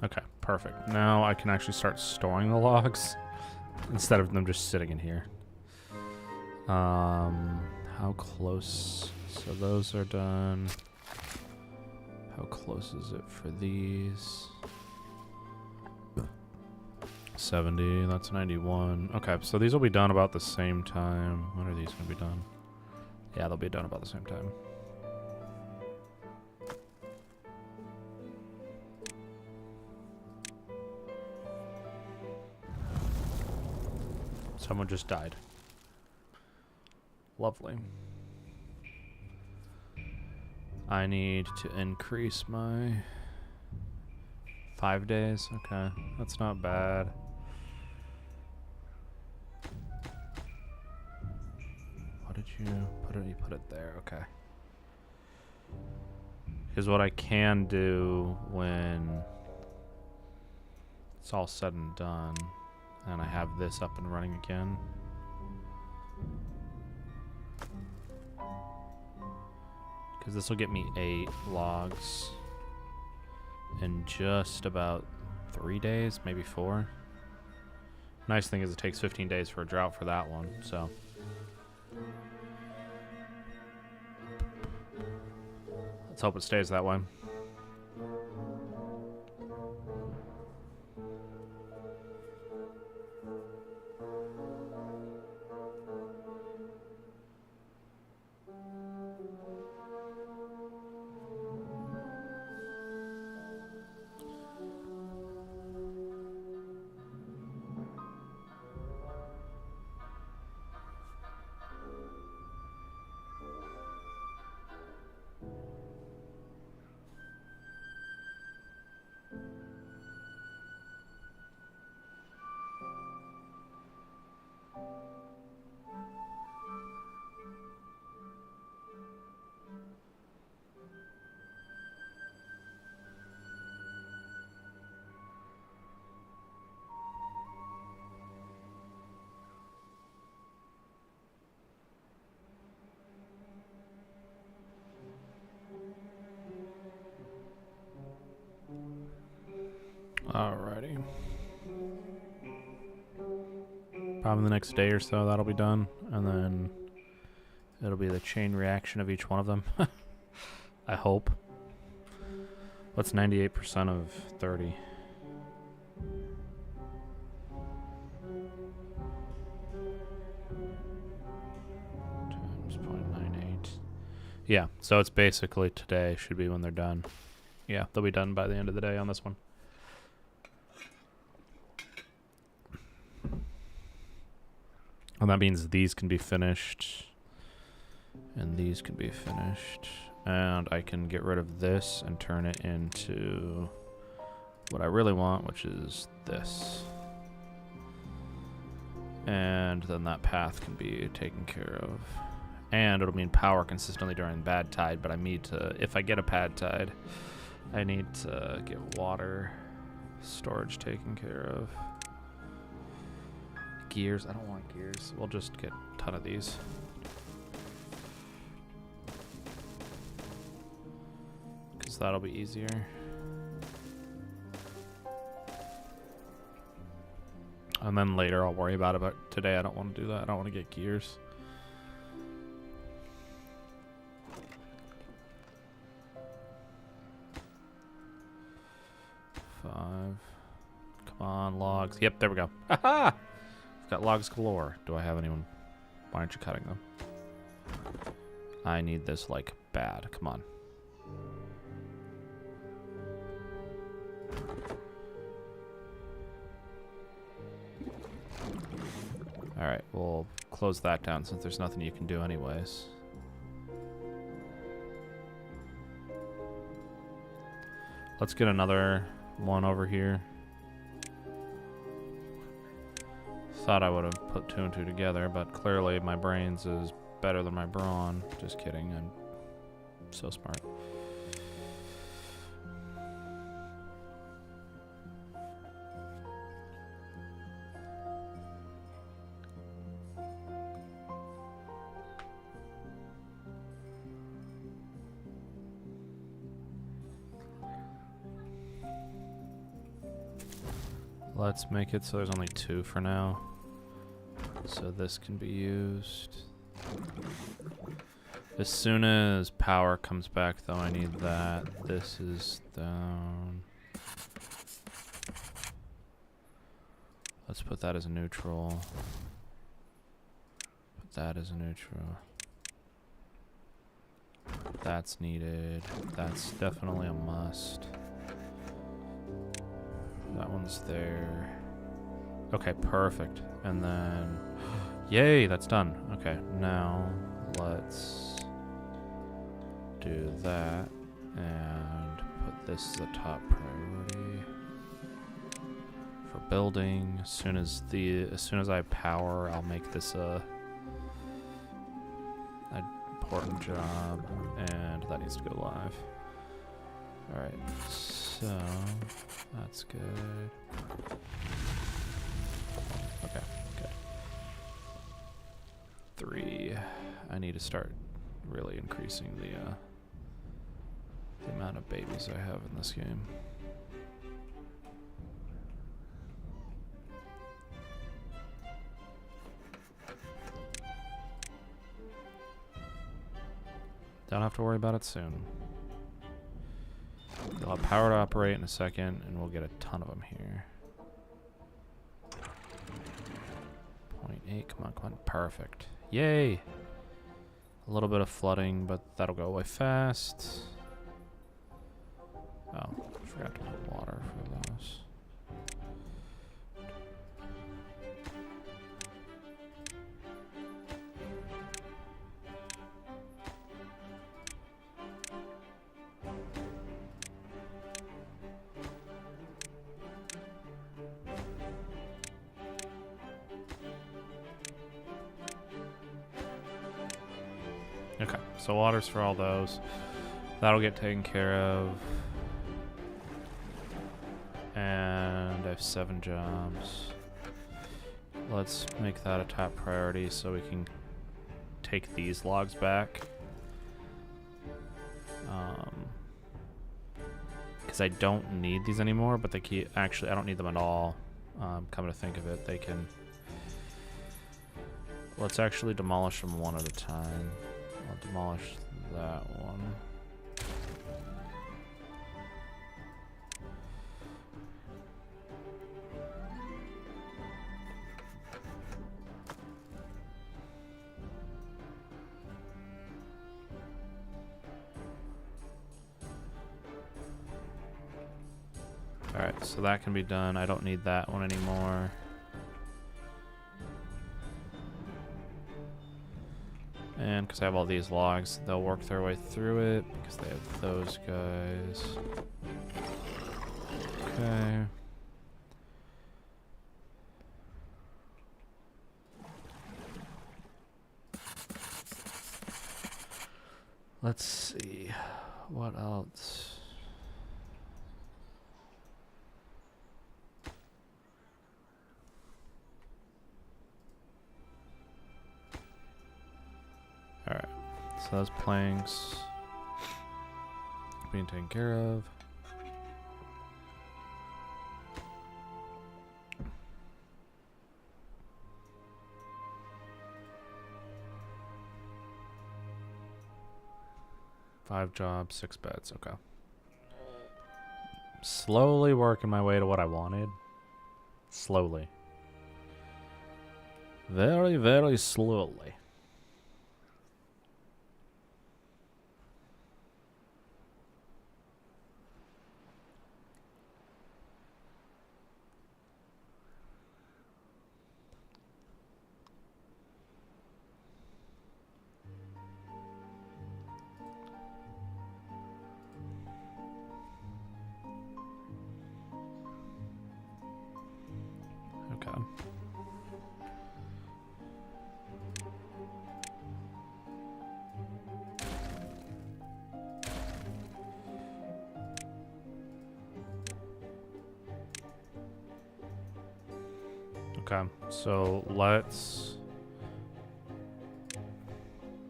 Okay, perfect. Now I can actually start storing the logs instead of them just sitting in here. How close? So those are done. How close is it for these? 70, that's 91. Okay, so these will be done about the same time. When are these going to be done? Yeah, they'll be done about the same time. Someone just died. Lovely. I need to increase my 5 days? Okay, that's not bad. What did you put it? You put it there, okay. Because what I can do when it's all said and done, and I have this up and running again. Because this will get me 8 logs in just about 3 days, maybe 4. Nice thing is it takes 15 days for a drought for that one, so. Let's hope it stays that way. Alrighty. Probably the next day or so that'll be done, and then it'll be the chain reaction of each one of them. I hope. What's 98% of 30? Times 0.98. Yeah, so it's basically today should be when they're done. Yeah, they'll be done by the end of the day on this one. And that means these can be finished, and these can be finished, and I can get rid of this and turn it into what I really want, which is this. And then that path can be taken care of. And it'll mean power consistently during bad tide, but I need to, if I get a bad tide, I need to get water storage taken care of. Gears, I don't want gears. We'll just get a ton of these. Because that'll be easier. And then later I'll worry about it, but today I don't want to do that. I don't want to get gears. Five. Come on, logs. Yep, there we go. Haha! Got logs galore. Do I have anyone? Why aren't you cutting them? I need this like bad. Come on. Alright, we'll close that down since there's nothing you can do anyways. Let's get another one over here. Thought I would have put 2 and 2 together, but clearly my brains is better than my brawn. Just kidding, I'm so smart. Let's make it so there's only 2 for now. So this can be used. As soon as power comes back, though, I need that. This is down. Let's put that as a neutral. Put that as a neutral. That's needed. That's definitely a must. That one's there. Okay, perfect. And then, yay, that's done. Okay, now let's do that and put this as a top priority. building. As soon as I power, I'll make this a important job, and that needs to go live. All right, so that's good. Okay, good. 3. I need to start really increasing the amount of babies I have in this game. Don't have to worry about it soon. They'll have power to operate in a second, and we'll get a ton of them here. 0.8, come on, perfect. Yay! A little bit of flooding, but that'll go away fast. Oh, I forgot to put water for those. Okay, so water's for all those. That'll get taken care of. And I have 7 jobs. Let's make that a top priority so we can take these logs back. Because I don't need these anymore, but they keep... Actually, I don't need them at all. Come to think of it, they can... Let's actually demolish them one at a time. I'll demolish that one. Alright, so that can be done. I don't need that one anymore. And because I have all these logs, they'll work their way through it because they have those guys. Okay. Let's see. What else? Alright, so those planks being taken care of. Five jobs, 6 beds, okay. Slowly working my way to what I wanted. Slowly. Very, very slowly. Okay. Okay, so let's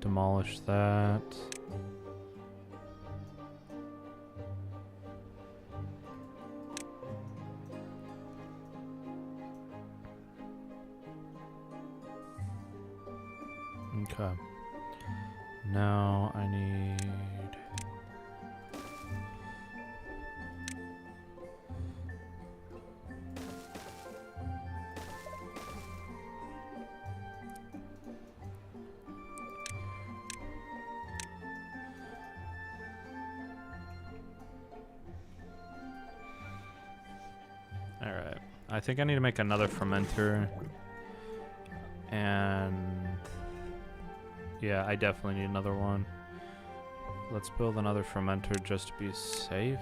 demolish that. Okay. Now I need... Alright. I think I need to make another fermenter. And... yeah, I definitely need another one. Let's build another fermenter just to be safe.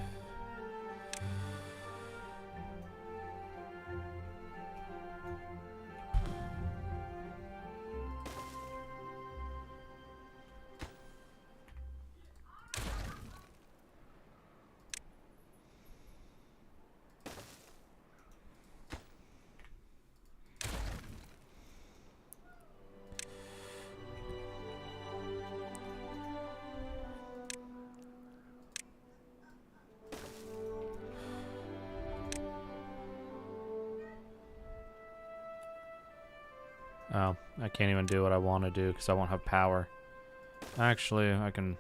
Oh, I can't even do what I want to do because I won't have power. Actually, I can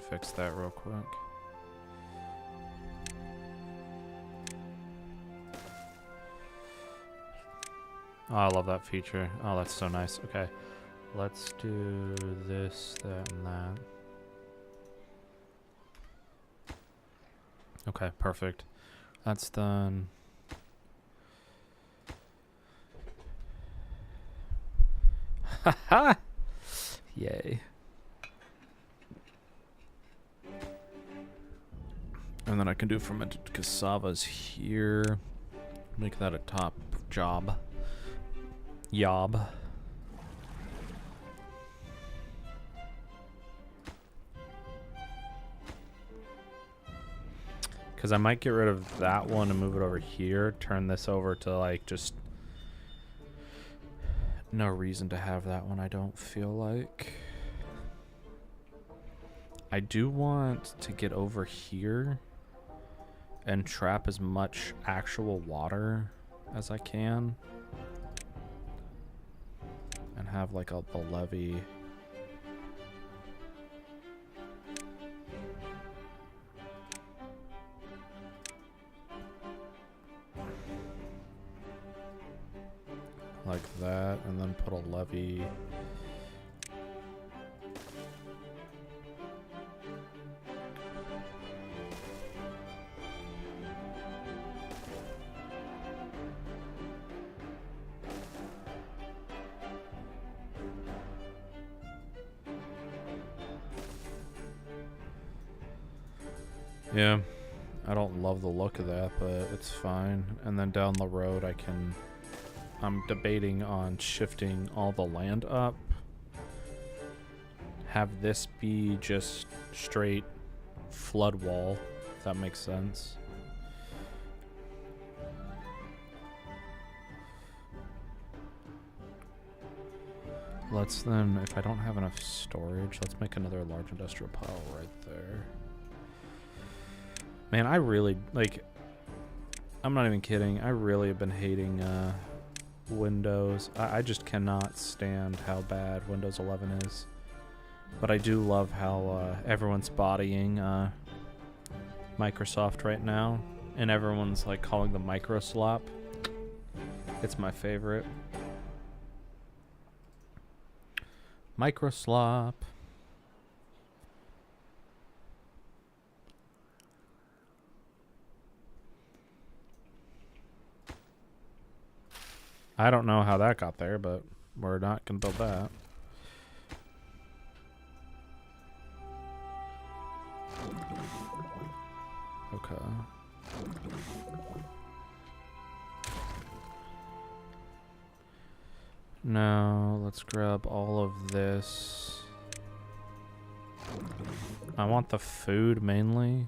fix that real quick. Oh, I love that feature. Oh, that's so nice. Okay, let's do this, that, and that. Okay, perfect. That's done. Haha! Yay. And then I can do fermented cassavas here. Make that a top job. Yob. Because I might get rid of that one and move it over here. Turn this over to like just... No reason to have that one, I don't feel like. I do want to get over here and trap as much actual water as I can. And have like a levee. Like that, and then put a levee. Yeah, I don't love the look of that, but it's fine. And then down the road I'm debating on shifting all the land up. Have this be just straight flood wall, if that makes sense. Let's then, if I don't have enough storage, let's make another large industrial pile right there. Man, I really, like, I'm not even kidding. I really have been hating Windows. I just cannot stand how bad Windows 11 is. But I do love how everyone's bodying Microsoft right now. And everyone's like calling them micro slop. It's my favorite. Micro slop. I don't know how that got there, but we're not going to build that. Okay. Now, let's grab all of this. I want the food mainly.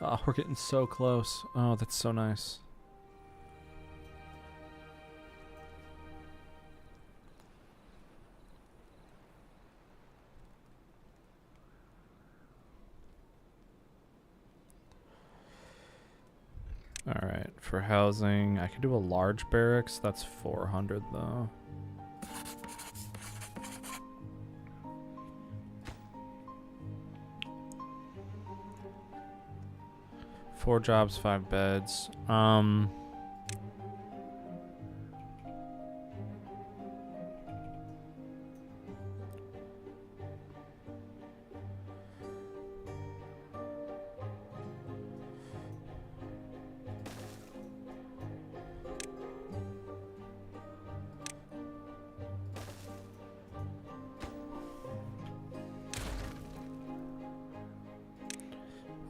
Oh, we're getting so close. Oh, that's so nice. All right, for housing, I could do a large barracks. That's 400 though. Four jobs, 5 beds.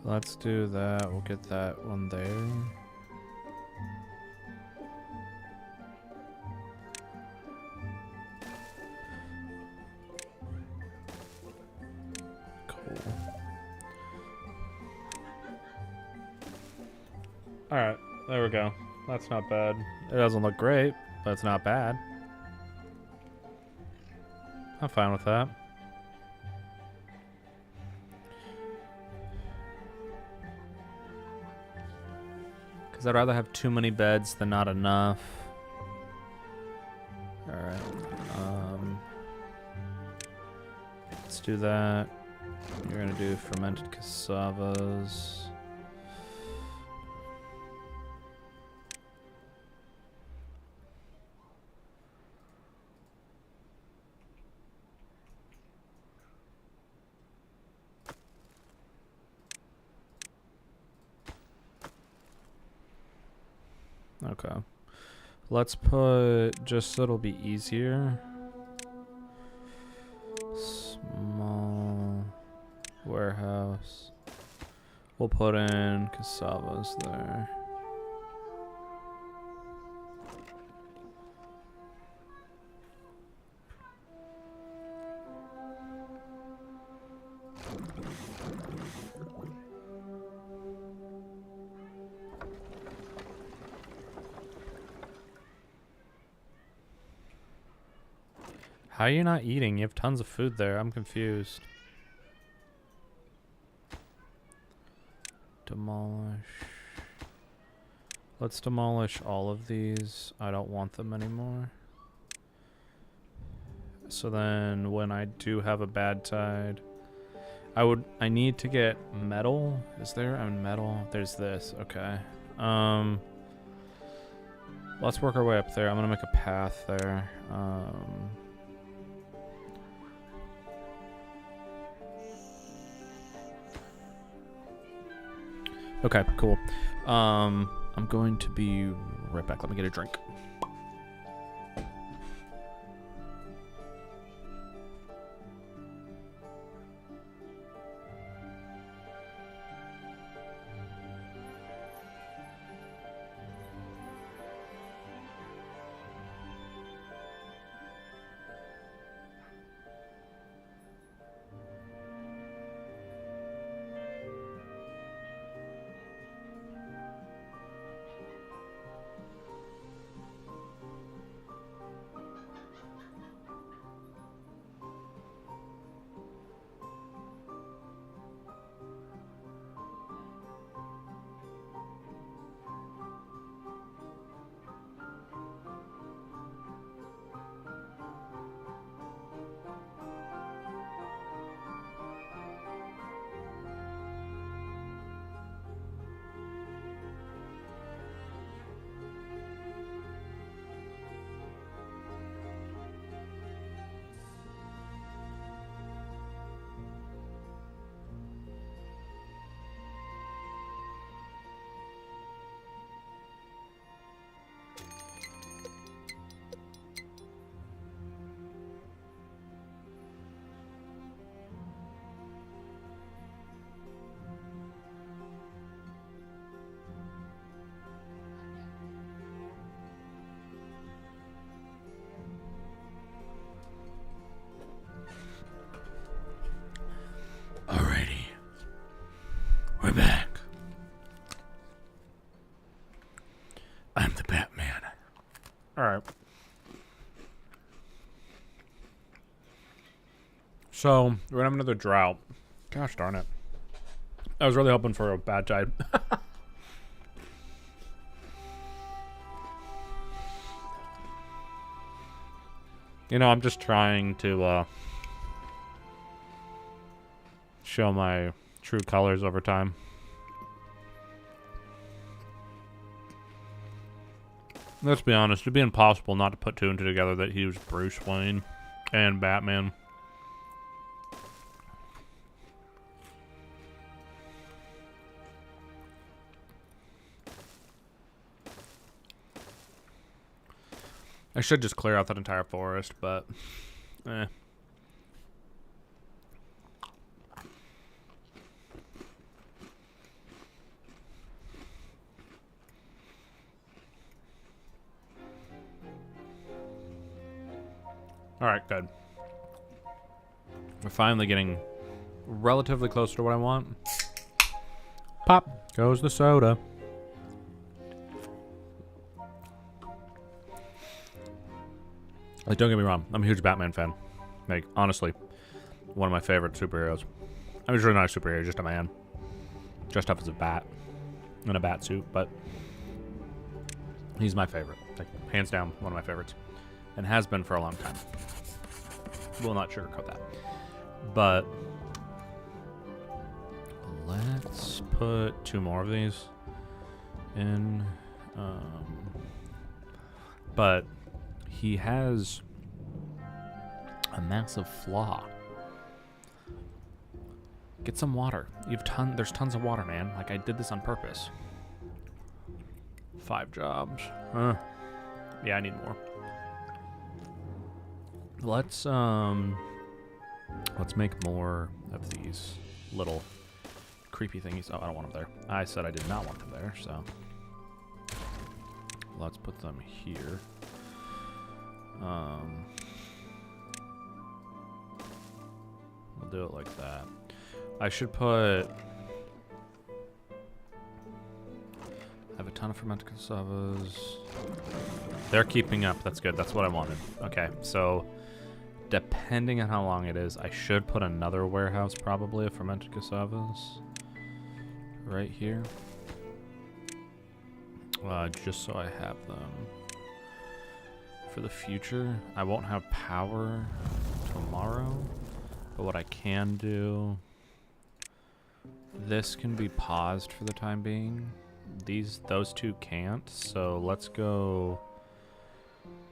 Let's do that. We'll get that one there. Cool. Alright, there we go. That's not bad. It doesn't look great, but it's not bad. I'm fine with that. I'd rather have too many beds than not enough. do that. You're gonna do fermented cassavas. Okay. Let's put, just so it'll be easier, small warehouse. We'll put in cassavas there. How are you not eating? You have tons of food there. I'm confused. Demolish. Let's demolish all of these. I don't want them anymore. So then when I do have a bad tide, I need to get metal. Is there a metal? There's this. Okay. Let's work our way up there. I'm gonna make a path there. Okay, cool. I'm going to be right back. Let me get a drink. We're back. I'm the Batman. Alright. So, we're gonna have another drought. Gosh darn it. I was really hoping for a bad tide. You know, I'm just trying to show my true colors over time. Let's be honest, it'd be impossible not to put two and two together that he was Bruce Wayne and Batman. I should just clear out that entire forest, but eh. Alright, good. We're finally getting relatively close to what I want. Pop goes the soda. Like, don't get me wrong, I'm a huge Batman fan. Like, honestly, one of my favorite superheroes. I'm usually not a superhero, just a man. Dressed up as a bat. In a bat suit, but he's my favorite. Like, hands down, one of my favorites. And has been for a long time. Will not sugarcoat that. But let's put 2 more of these in. But he has a massive flaw. Get some water. There's tons of water, man. Like, I did this on purpose. 5 jobs. Yeah, I need more. Let's make more of these little creepy thingies. Oh, I don't want them there. I said I did not want them there, so let's put them here. We'll do it like that. I should put... I have a ton of fermented cassavas. They're keeping up. That's good. That's what I wanted. Okay, so depending on how long it is, I should put another warehouse probably of fermented cassavas right here. Just so I have them for the future. I won't have power tomorrow, but what I can do, this can be paused for the time being. Those 2 can't, so let's go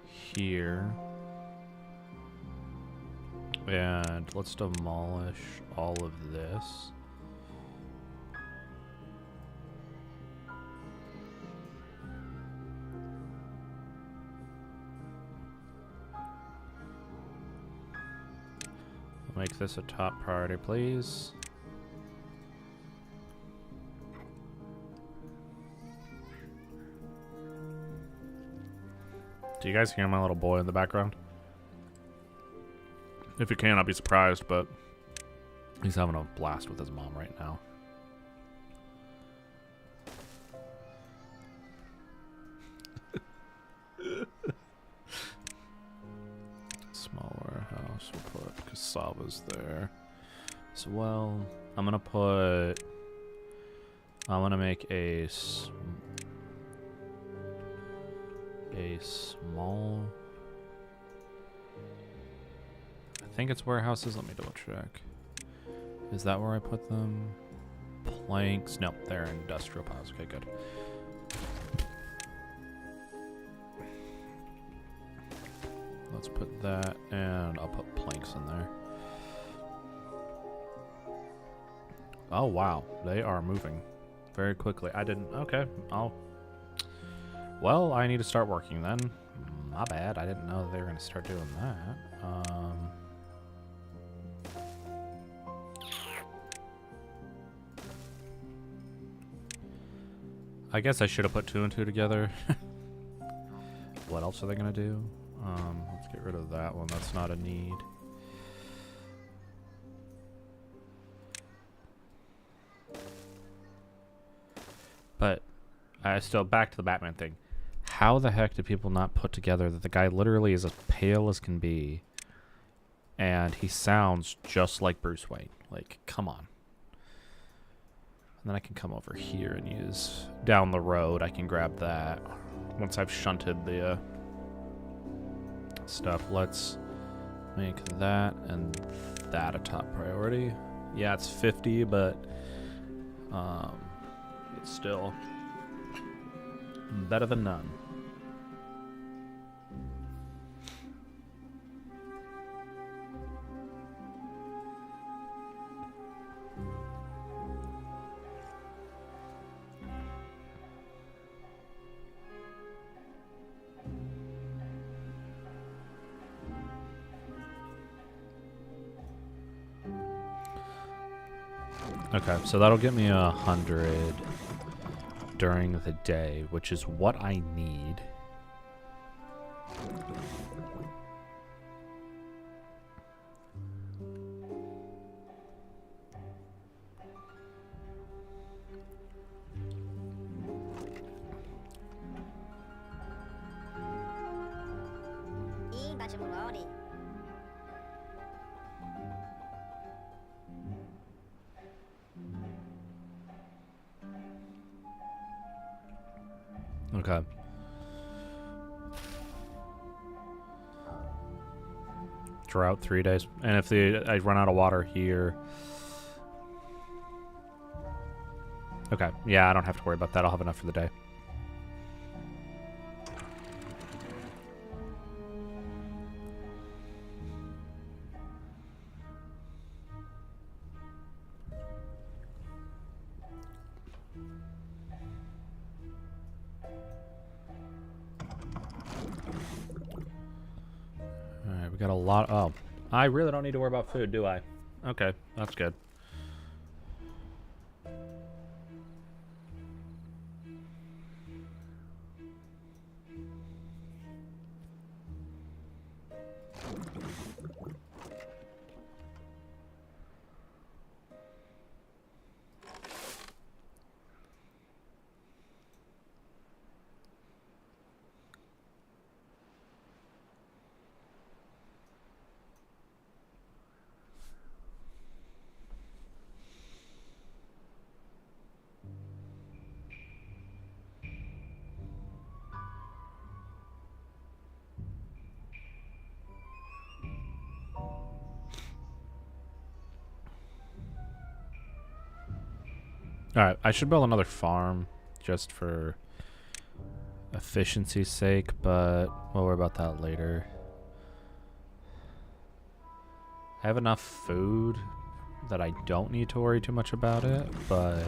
here and let's demolish all of this. Make this a top priority, please. Do you guys hear my little boy in the background? If you can, I'll be surprised, but he's having a blast with his mom right now. Small warehouse, we'll put cassavas there as well. I'm gonna make a small, I think it's warehouses. Let me double check. Is that where I put them? Planks. No, they're industrial piles. Okay, good. Let's put that, and I'll put planks in there. Oh, wow. They are moving very quickly. I didn't... Okay, well, I need to start working then. My bad. I didn't know they were going to start doing that. I guess I should have put 2 and 2 together. What else are they going to do? Let's get rid of that one. That's not a need. But back to the Batman thing. How the heck do people not put together that the guy literally is as pale as can be and he sounds just like Bruce Wayne? Like, come on. And then I can come over here and use down the road. I can grab that once I've shunted the stuff. Let's make that and that a top priority. Yeah, it's 50, but it's still better than none. Okay, so that'll get me 100 during the day, which is what I need. Okay. Drought 3 days. And if I run out of water here... Okay, yeah, I don't have to worry about that. I'll have enough for the day. Alright, we got a lot... Oh, I really don't need to worry about food, do I? Okay, that's good. Alright, I should build another farm just for efficiency's sake, but we'll worry about that later. I have enough food that I don't need to worry too much about it, but...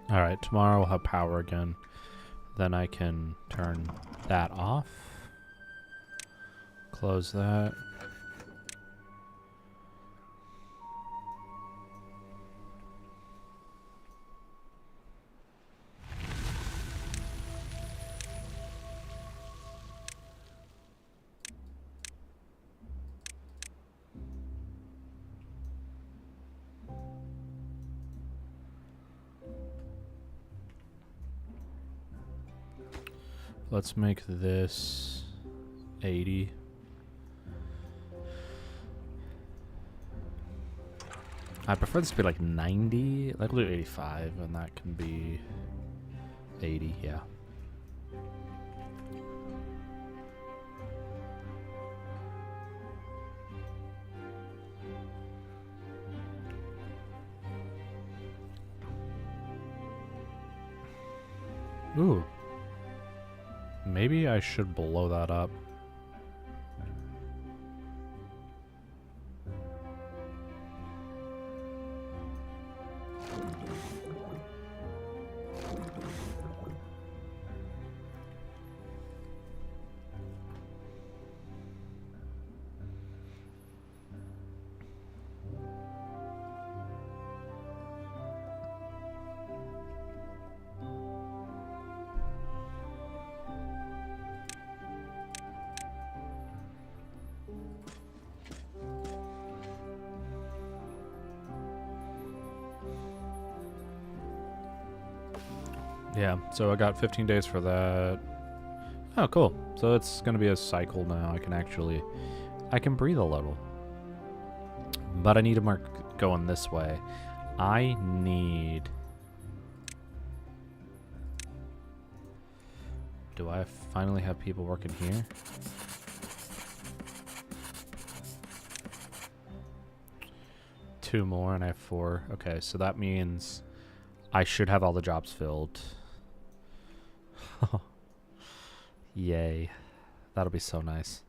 Alright, tomorrow we'll have power again. Then I can turn that off. Close that. Let's make this 80. I prefer this to be like 90. Like we'll do 85, and that can be 80, yeah. Ooh. Maybe I should blow that up. Yeah, so I got 15 days for that. Oh, cool. So it's going to be a cycle now. I can breathe a little. But I need to mark going this way. I need... Do I finally have people working here? Two more and I have 4. Okay, so that means I should have all the jobs filled. Yay. That'll be so nice.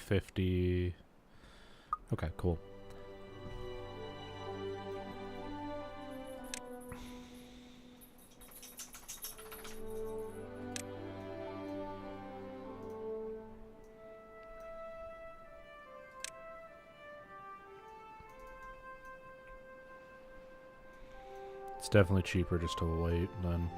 50. Okay, cool. It's definitely cheaper just to wait than...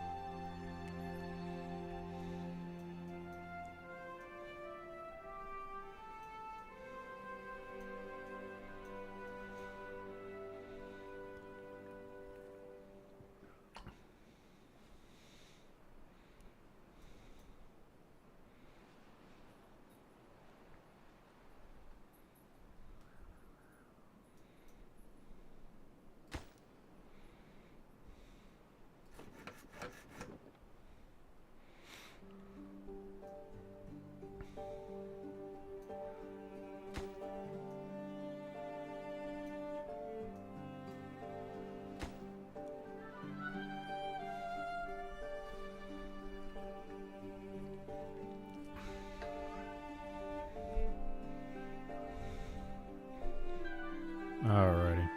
Alrighty.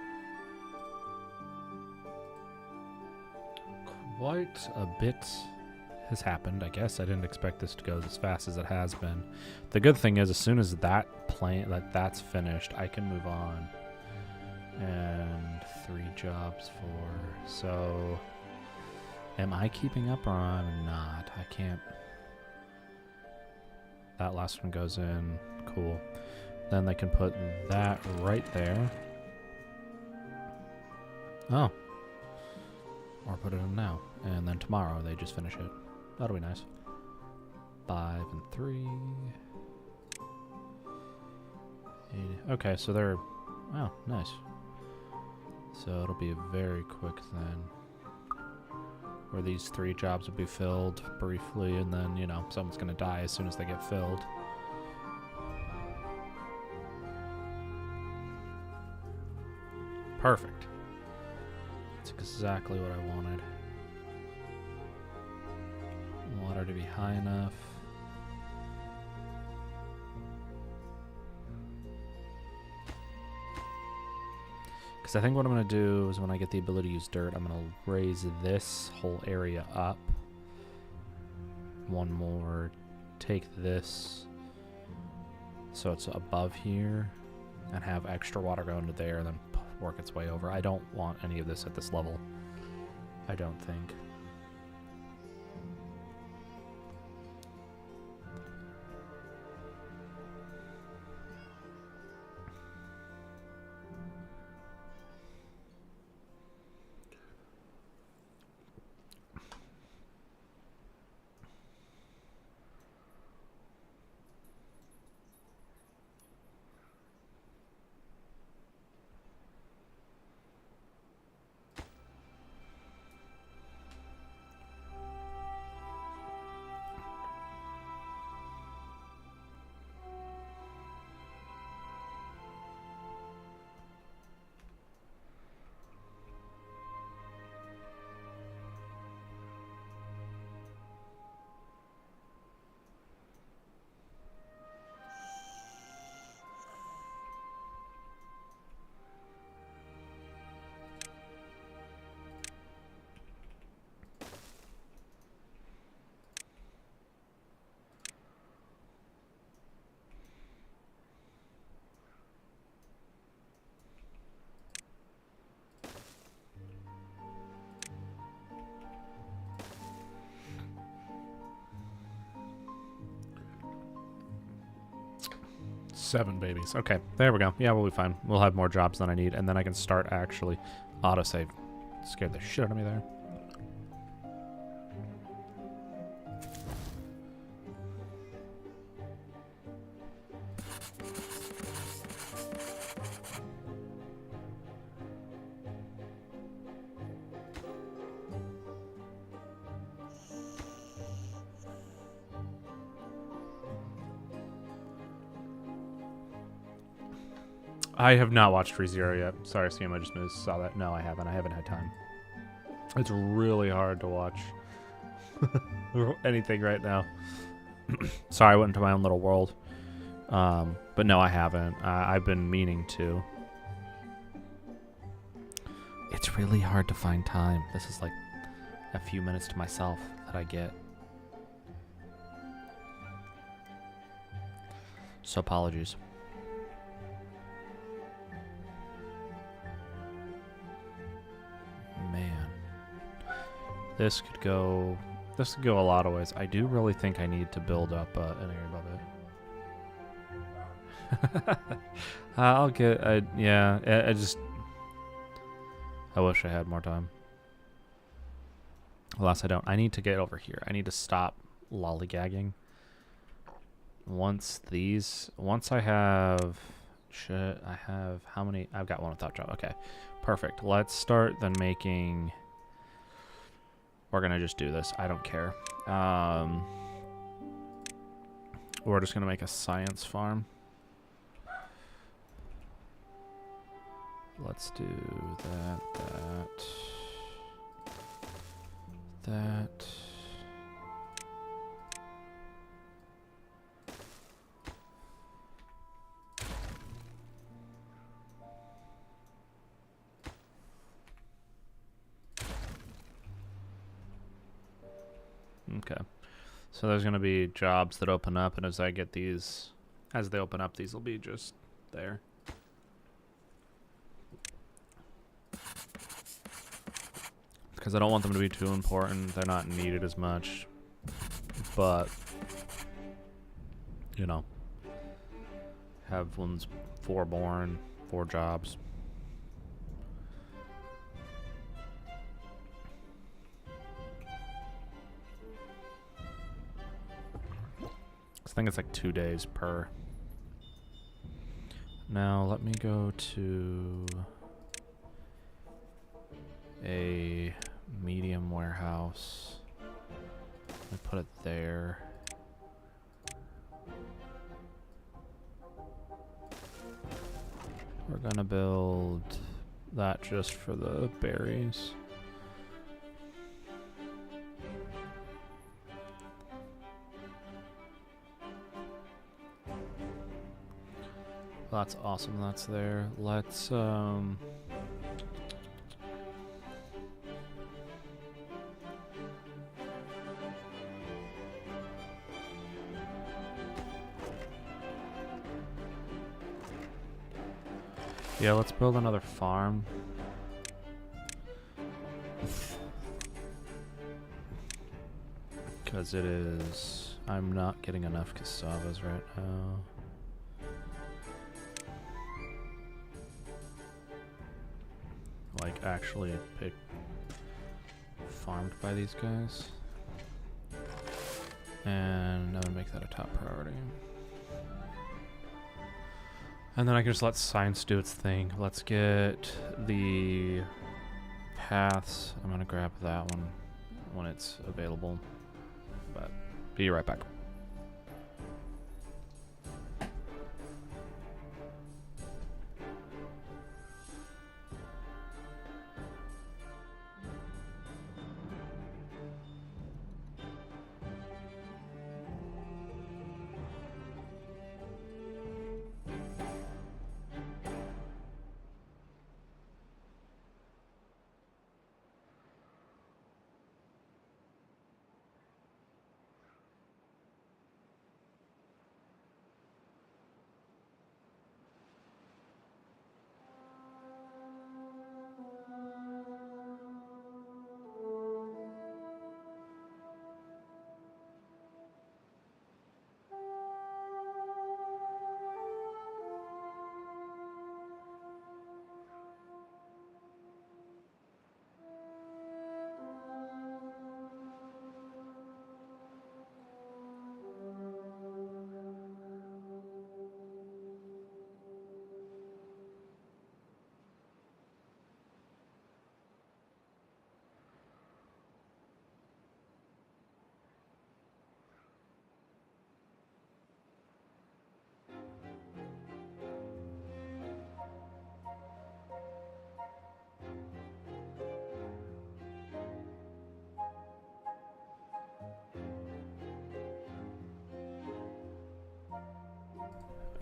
Quite a bit has happened, I guess. I didn't expect this to go as fast as it has been. The good thing is, as soon as that's finished, I can move on. And 3 jobs for... So... Am I keeping up or I'm not? I can't... That last one goes in. Cool. Then they can put that right there. Oh. Or put it in now. And then tomorrow they just finish it. That'll be nice. 5 and 3. 80. Okay, so they're... Oh, nice. So it'll be very quick then. Where these 3 jobs will be filled briefly, and then, you know, someone's going to die as soon as they get filled. Perfect. That's exactly what I wanted. Water to be high enough. Because I think what I'm going to do is when I get the ability to use dirt, I'm going to raise this whole area up. One more. Take this so it's above here and have extra water go into there and then work its way over. I don't want any of this at this level. I don't think. Seven babies. Okay, there we go. Yeah, we'll be fine. We'll have more jobs than I need, and then I can start actually autosave. Scared the shit out of me there. I have not watched ReZero yet. Sorry, Sam, I just saw that. No, I haven't. I haven't had time. It's really hard to watch anything right now. Sorry, I went into my own little world. But no, I haven't. I've been meaning to. It's really hard to find time. This is like a few minutes to myself that I get. So apologies. Man. This could go a lot of ways. I do really think I need to build up an area above it. I'll get, yeah, I wish I had more time. Alas, I don't. I need to get over here. I need to stop lollygagging. Once I have, how many? I've got one without job. Okay, perfect. Let's start then making, we're going to just do this. I don't care. We're just going to make a science farm. Let's do that. Okay. So there's going to be jobs that open up, and as I get these, as they open up, these will be just there. Because I don't want them to be too important. They're not needed as much. But, you know, have ones 4 born, 4 jobs. I think it's like 2 days per. Now let me go to a medium warehouse. Let me put it there. We're gonna build that just for the berries. That's awesome, that's there. Let's yeah, let's build another farm. Because it is, I'm not getting enough cassavas right now. Like actually farmed by these guys. And I'm gonna make that a top priority. And then I can just let science do its thing. Let's get the paths. I'm gonna grab that one when it's available. But be right back.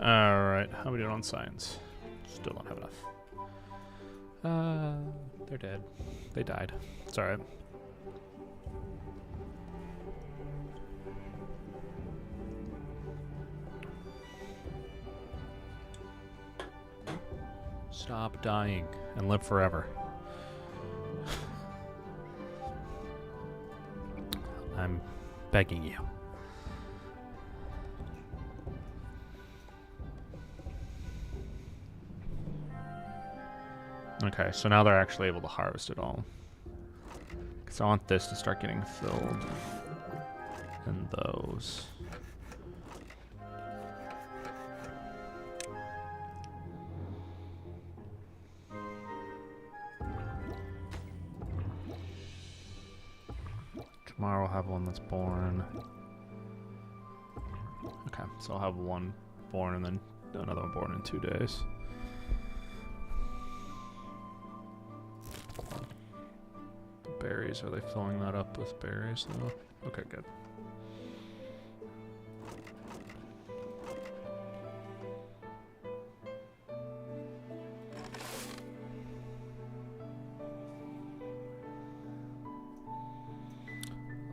Alright, how are we doing on science? Still don't have enough. They're dead. They died. It's alright. Stop dying and live forever. I'm begging you. Okay, so now they're actually able to harvest it all. Because I want this to start getting filled. And those. Tomorrow I'll have one that's born. Okay, so I'll have one born and then another one born in 2 days. The berries, are they filling that up with berries though? Okay, good.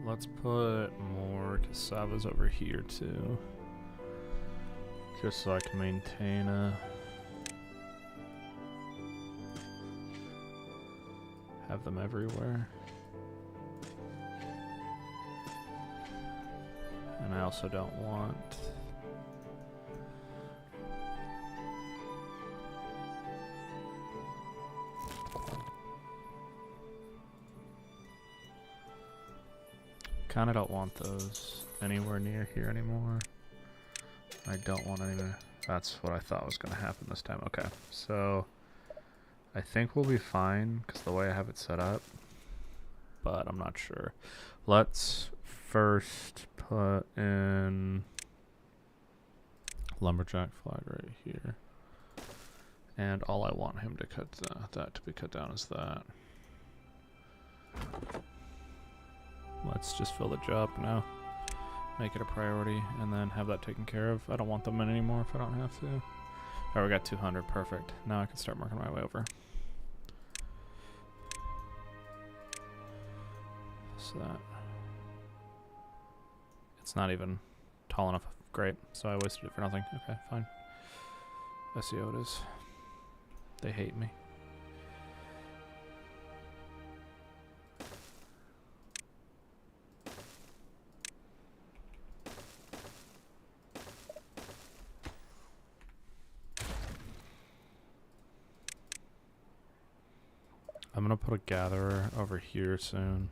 Let's put more cassavas over here too. Just so I can maintain have them everywhere. And I also don't want kinda don't want those anywhere near here anymore. I don't want any. That's what I thought was gonna happen this time. Okay, so I think we'll be fine because the way I have it set up, but I'm not sure. Let's first put in lumberjack flag right here, and all I want him to cut that to be cut down is that. Let's just fill the job now. Make it a priority and then have that taken care of. I don't want them in anymore if I don't have to. Alright, we got 200. Perfect. Now I can start working my way over. So that. It's not even tall enough. Great. So I wasted it for nothing. Okay, fine. I see how it is. They hate me. I'm gonna put a gatherer over here soon.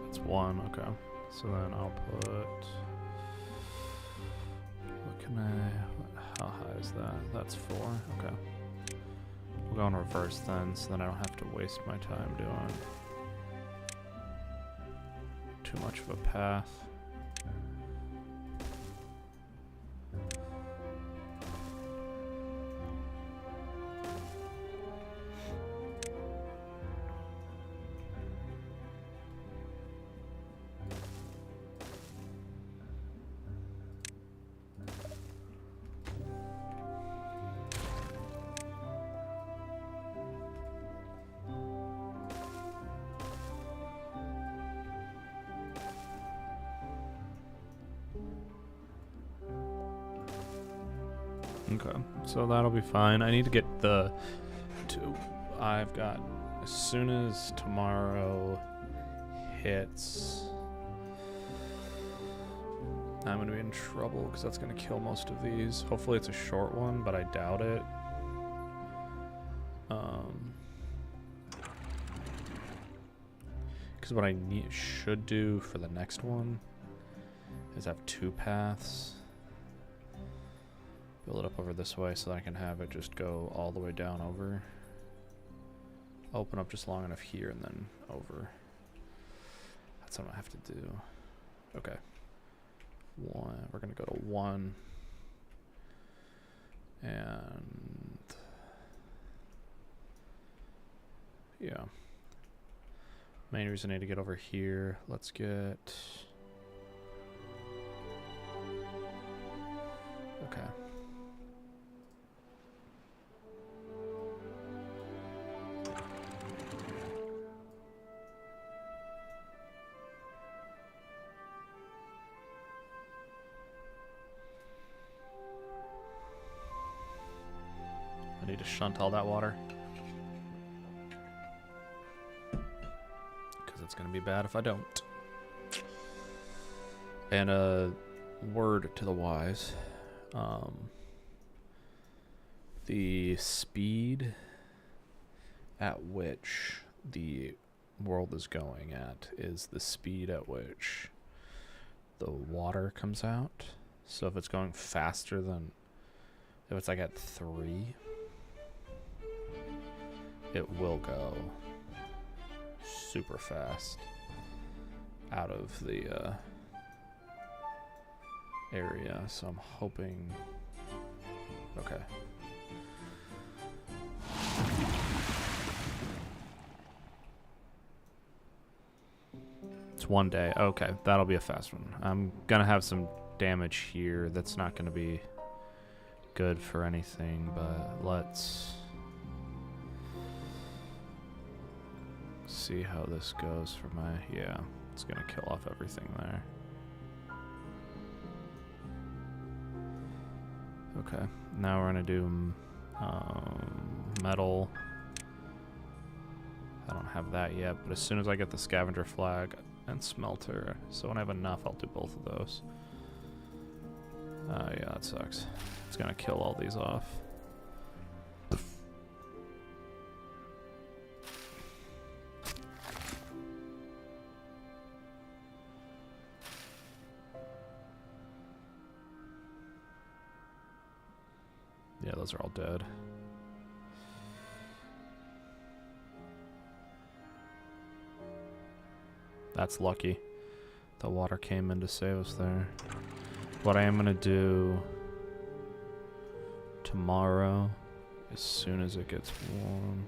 That's one, okay. So then I'll put, what can I, how high is that? That's 4, okay. We'll go in reverse then, so then I don't have to waste my time doing too much of a path. Okay, so that'll be fine. I need to get the I've got, as soon as tomorrow hits, I'm going to be in trouble because that's going to kill most of these. Hopefully it's a short one, but I doubt it. Because what I should do for the next one is have 2 paths. Build it up over this way so that I can have it just go all the way down over. open up just long enough here and then over. That's what I have to do. Okay. We're gonna go to 1. And yeah. Main reason I need to get over here. Let's get. Okay. I need to shunt all that water. Because it's going to be bad if I don't. And a word to the wise. The speed at which the world is going at is the speed at which the water comes out. So if it's going faster than, if it's like at 3, it will go super fast out of the area. So I'm hoping, okay. It's 1 day. Okay, that'll be a fast one. I'm gonna have some damage here. That's not gonna be good for anything, but let's see how this goes for my, yeah, it's gonna kill off everything there. Okay, now we're gonna do metal. I don't have that yet, but as soon as I get the scavenger flag and smelter, so when I have enough, I'll do both of those. Yeah, that sucks. It's gonna kill all these off. Yeah, those are all dead. That's lucky. The water came in to save us there. What I am going to do tomorrow, as soon as it gets warm,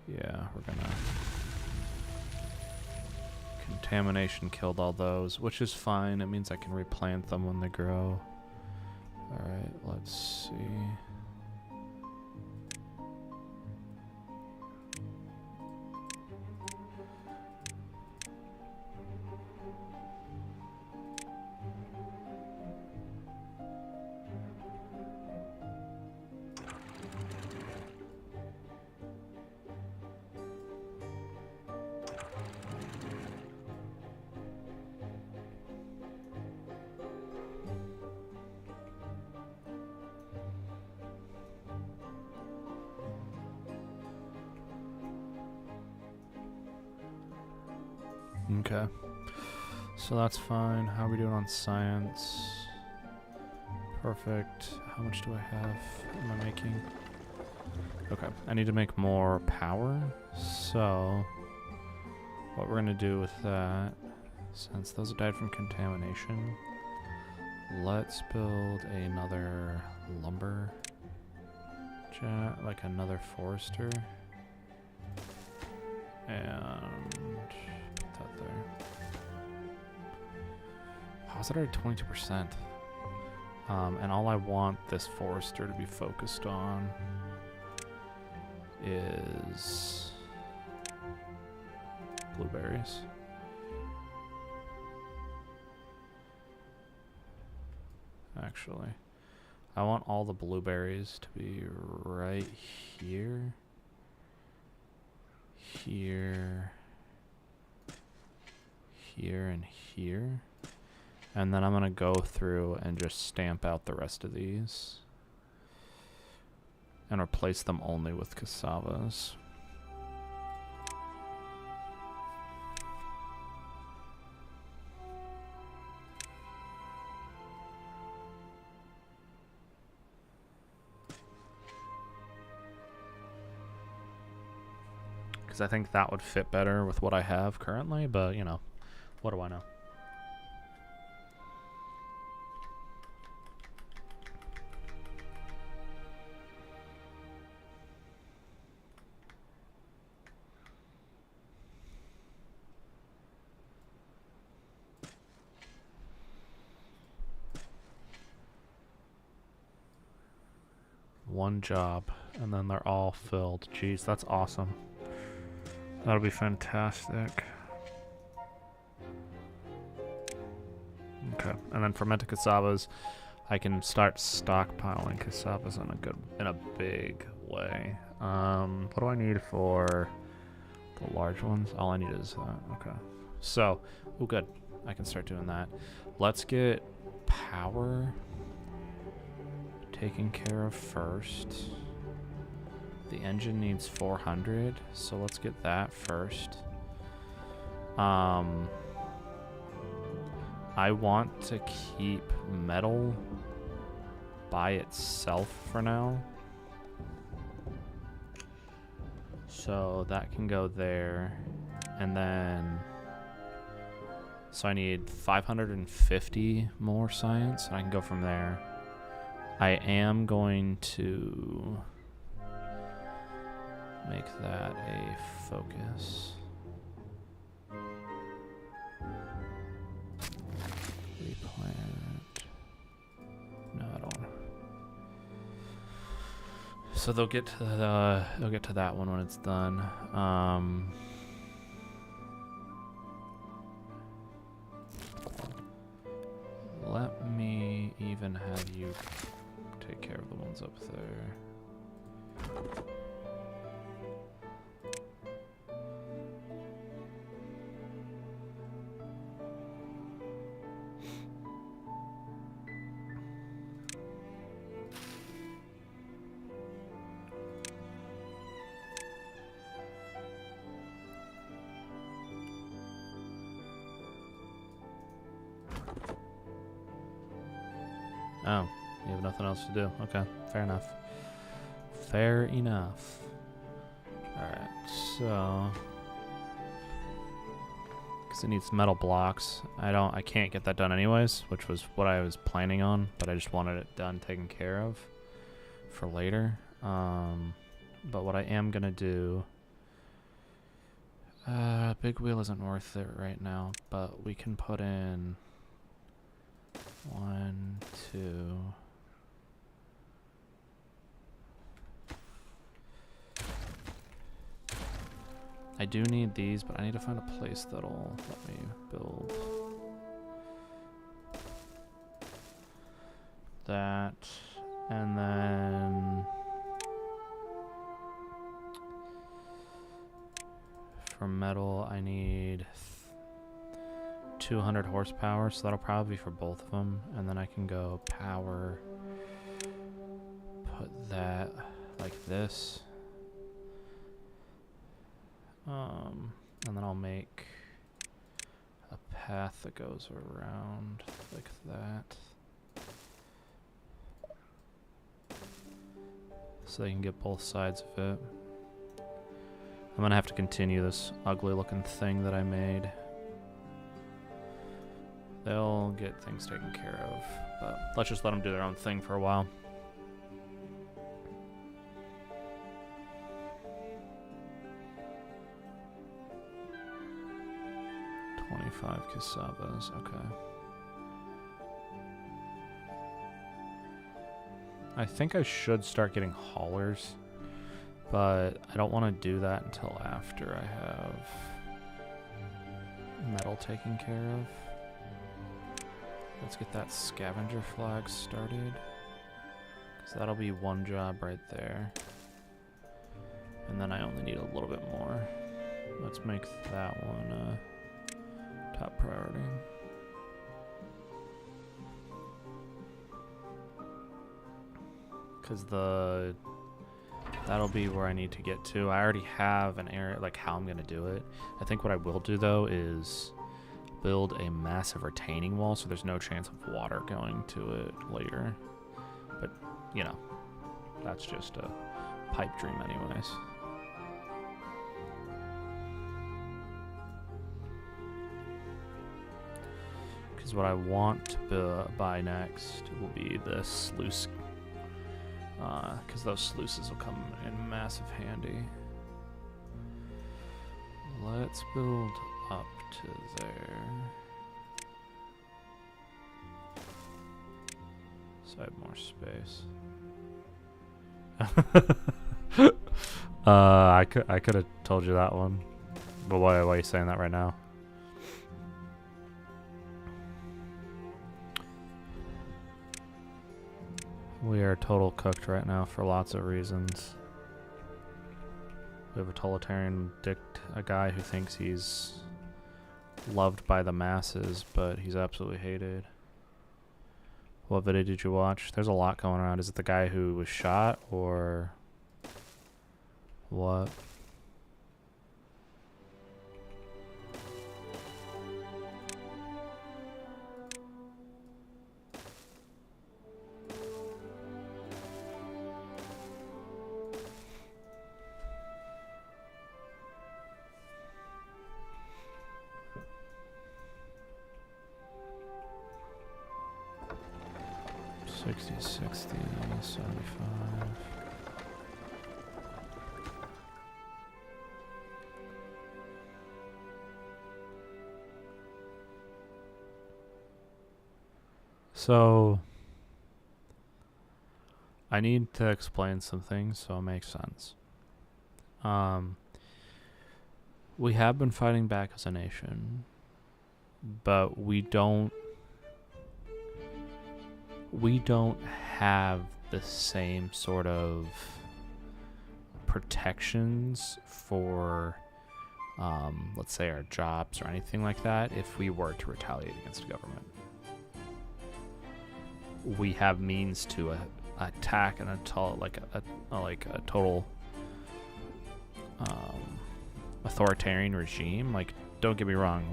yeah, we're going to... Contamination killed all those, which is fine. It means I can replant them when they grow. Alright, let's see. Okay, so that's fine. How are we doing on science? Perfect. How much do I have? Am I making? Okay, I need to make more power. So what we're gonna do with that, since those died from contamination, let's build another lumber like another forester, and that there. How's it at 22%? And all I want this forester to be focused on is blueberries. Actually, I want all the blueberries to be right here, here, here, and here. And then I'm going to go through and just stamp out the rest of these and replace them only with cassavas. because I think that would fit better with what I have currently, but, you know, what do I know? One job, and then they're all filled. Jeez, that's awesome. That'll be fantastic. Okay, and then fermented casabas, I can start stockpiling casabas in a big way. What do I need for the large ones? All I need is that. Okay, so good. I can start doing that. Let's get power taken care of first. The engine needs 400, so let's get that first. I want to keep metal by itself for now. So that can go there. And then, so I need 550 more science, and I can go from there. I am going to make that a focus. Replant. No, I don't. So they'll get to that one when it's done. Let me even have you take care of the ones up there. Oh, you have nothing else to do. Okay, fair enough. Fair enough. Alright, so... because it needs metal blocks. I can't get that done anyways, which was what I was planning on, but I just wanted it done, taken care of for later. But what I am gonna do... big wheel isn't worth it right now, but we can put in... 1, 2... I do need these, but I need to find a place that'll let me build that. And then for metal, I need 200 horsepower, so that'll probably be for both of them. And then I can go power, put that like this. And then I'll make a path that goes around like that. So they can get both sides of it. I'm gonna have to continue this ugly looking thing that I made. They'll get things taken care of, but let's just let them do their own thing for a while. Casabas, okay. I think I should start getting haulers, but I don't want to do that until after I have metal taken care of. Let's get that scavenger flag started, because that'll be one job right there. And then I only need a little bit more. Let's make that one top priority. Because that'll be where I need to get to. I already have an area, like how I'm going to do it. I think what I will do though is build a massive retaining wall so there's no chance of water going to it later. But, you know, that's just a pipe dream anyways. Because what I want to buy next will be the sluice. Because those sluices will come in massive handy. Let's build up to there. So I have more space. I could have told you that one. But why are you saying that right now? We are total cooked right now for lots of reasons. We have a totalitarian a guy who thinks he's loved by the masses, but he's absolutely hated. What video did you watch? There's a lot going around. Is it the guy who was shot or what? $60, $60, $75. So I need to explain some things so it makes sense. We have been fighting back as a nation, but we don't have the same sort of protections for, let's say, our jobs or anything like that if we were to retaliate against the government. We have means to attack a total authoritarian regime. Like, don't get me wrong,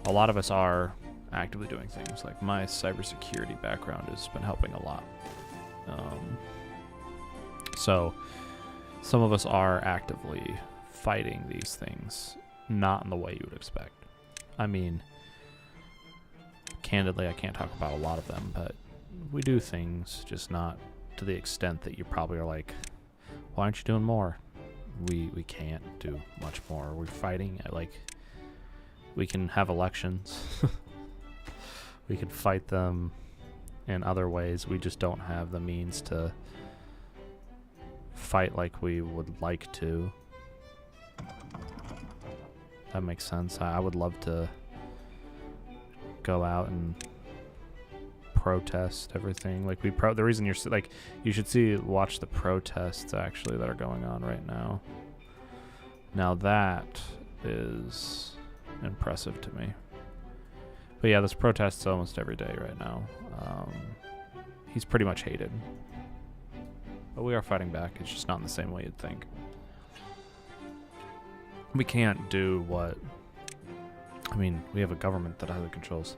a lot of us are actively doing things. Like, my cybersecurity background has been helping a lot. So some of us are actively fighting these things, not in the way you would expect. I mean, candidly, I can't talk about a lot of them, but we do things, just not to the extent that you probably are like, why aren't you doing more? We can't do much more. We're fighting, like, we can have elections. We can fight them in other ways. We just don't have the means to fight like we would like to. That makes sense. I would love to go out and protest everything. Like, the reason you're like, you should watch the protests actually that are going on right now. Now that is impressive to me. But yeah, there's protests almost every day right now. He's pretty much hated. But we are fighting back. It's just not in the same way you'd think. We can't do what... I mean, we have a government that either controls.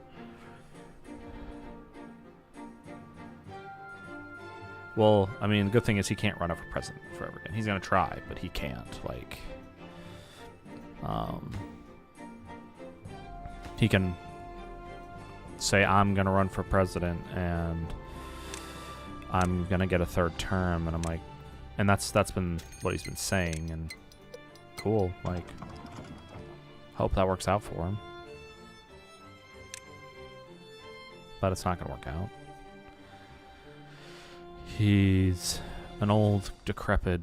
Well, I mean, the good thing is he can't run for president forever again. He's going to try, but he can't. Like, he can say, I'm going to run for president and I'm going to get a third term. And I'm like, and that's been what he's been saying. And cool. Like, hope that works out for him. But it's not going to work out. He's an old, decrepit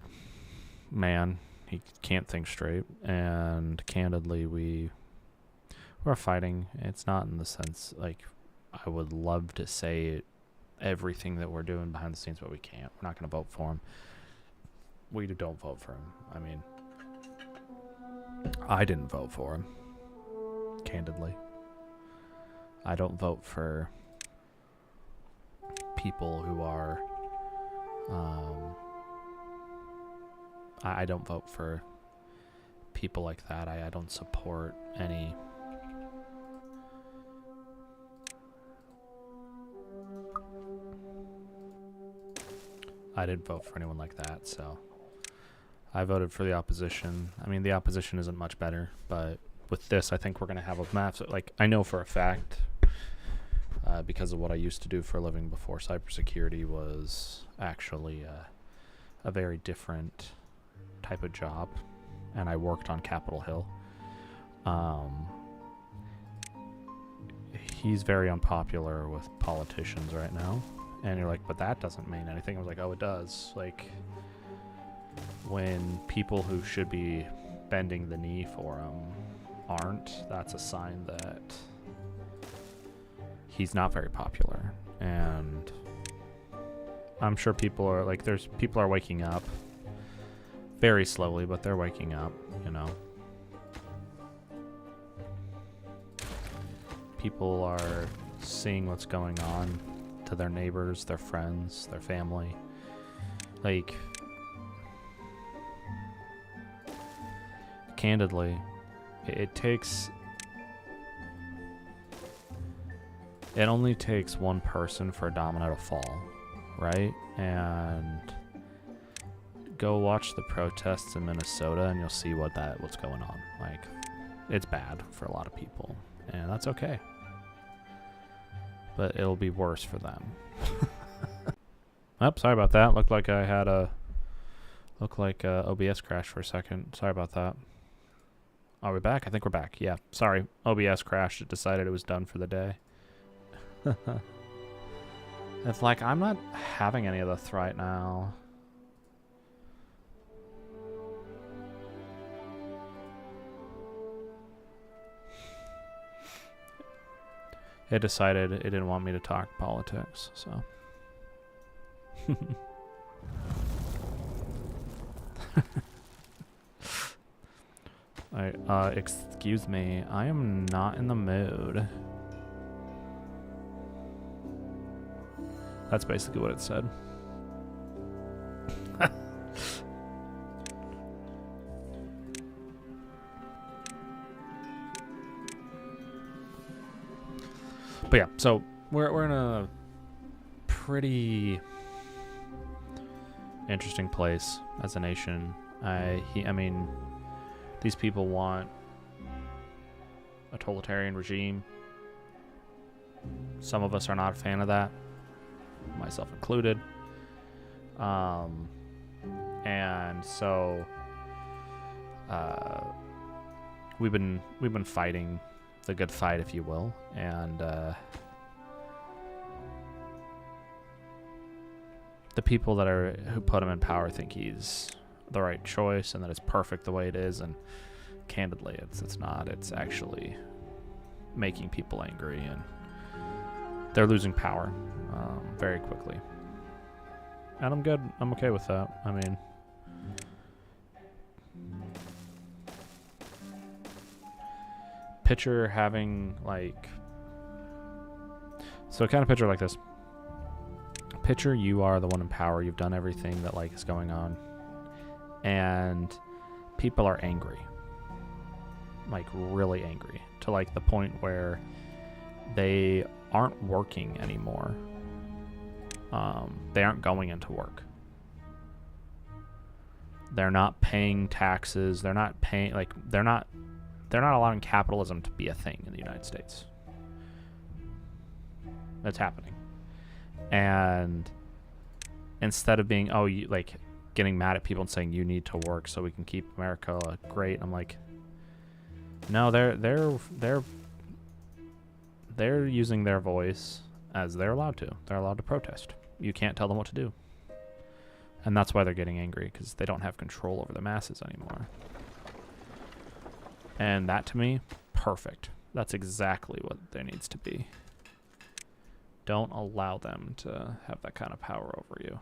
man. He can't think straight. And candidly, we're fighting. It's not in the sense, like, I would love to say everything that we're doing behind the scenes, but we can't. We're not going to vote for him. We don't vote for him. I mean, I didn't vote for him, candidly. I don't vote for people who are... I don't vote for people like that. I don't support any... I didn't vote for anyone like that, so I voted for the opposition. I mean, the opposition isn't much better, but with this, I think we're going to have a massive, like, I know for a fact, because of what I used to do for a living before cybersecurity was actually a very different type of job, and I worked on Capitol Hill. He's very unpopular with politicians right now, and you're like, but that doesn't mean anything. I was like, oh, it does. Like, when people who should be bending the knee for him aren't, that's a sign that he's not very popular. And I'm sure people are like, people are waking up very slowly, but they're waking up, you know. People are seeing what's going on to their neighbors, their friends, their family. Like, candidly, it only takes one person for a domino to fall, right? And go watch the protests in Minnesota and you'll see what's going on. Like, it's bad for a lot of people, and that's okay. But it'll be worse for them. Oh, sorry about that. Looked like I had a OBS crash for a second. Sorry about that. Are we back? I think we're back. Yeah. Sorry. OBS crashed. It decided it was done for the day. It's like, I'm not having any of this right now. It decided it didn't want me to talk politics, so. Excuse me, I am not in the mood. That's basically what it said. But yeah, so we're in a pretty interesting place as a nation. I mean, these people want a totalitarian regime. Some of us are not a fan of that, myself included. And so we've been fighting the good fight, if you will, and the people who put him in power think he's the right choice and that it's perfect the way it is, and candidly it's not. It's actually making people angry, and they're losing power very quickly, and I'm okay with that. I mean, picture having so kind of picture like this. Picture you are the one in power, you've done everything that is going on, and people are angry, really angry, to the point where they aren't working anymore. They aren't going into work. They're not paying taxes. They're not paying, they're not allowing capitalism to be a thing in the United States. That's happening. And instead of being, getting mad at people and saying you need to work so we can keep America great, I'm like, no, they're using their voice as they're allowed to. They're allowed to protest. You can't tell them what to do. And that's why they're getting angry, because they don't have control over the masses anymore. And that, to me, perfect. That's exactly what there needs to be. Don't allow them to have that kind of power over you.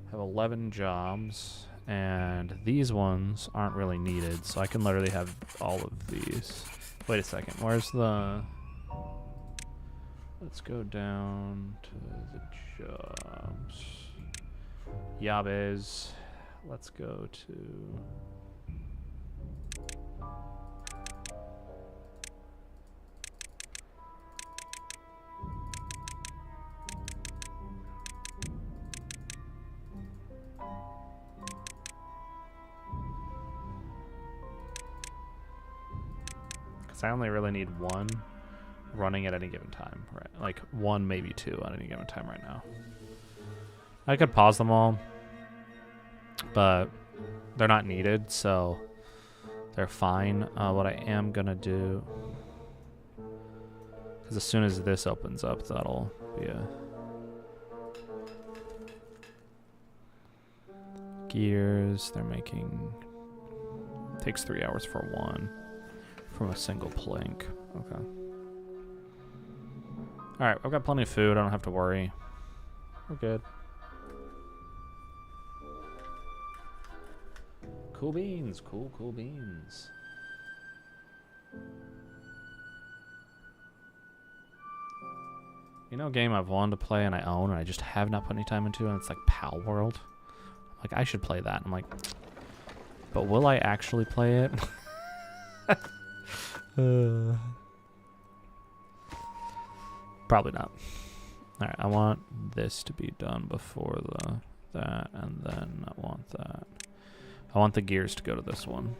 I have 11 jobs, and these ones aren't really needed, so I can literally have all of these. Wait a second, where's the... Let's go down to the jobs. Yabes. Let's go to... Because I only really need one running at any given time, right? Like one, maybe two at any given time right now. I could pause them all, but they're not needed, so they're fine. What I am gonna do, because as soon as this opens up, that'll be a gears. They're making, takes 3 hours for one from a single plank. Okay. All right, I've got plenty of food. I don't have to worry. We're good. Cool beans, cool beans. You know, a game I've wanted to play and I own and I just have not put any time into, and it's like Pal World. Like, I should play that. I'm like, but will I actually play it? Probably not. All right, I want this to be done before that, and then I want that. I want the gears to go to this one,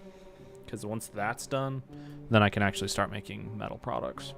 because once that's done, then I can actually start making metal products.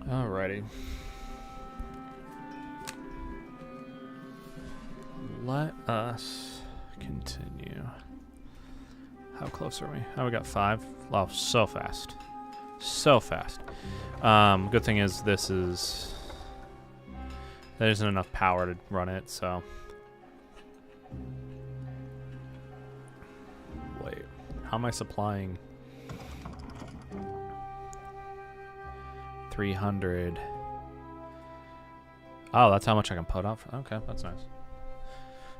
Alrighty. Let us continue. How close are we? Oh, we got 5. Wow, so fast. So fast. Good thing is there isn't enough power to run it, so. Wait, how am I supplying? 300. Oh, that's how much I can put up. Okay, that's nice.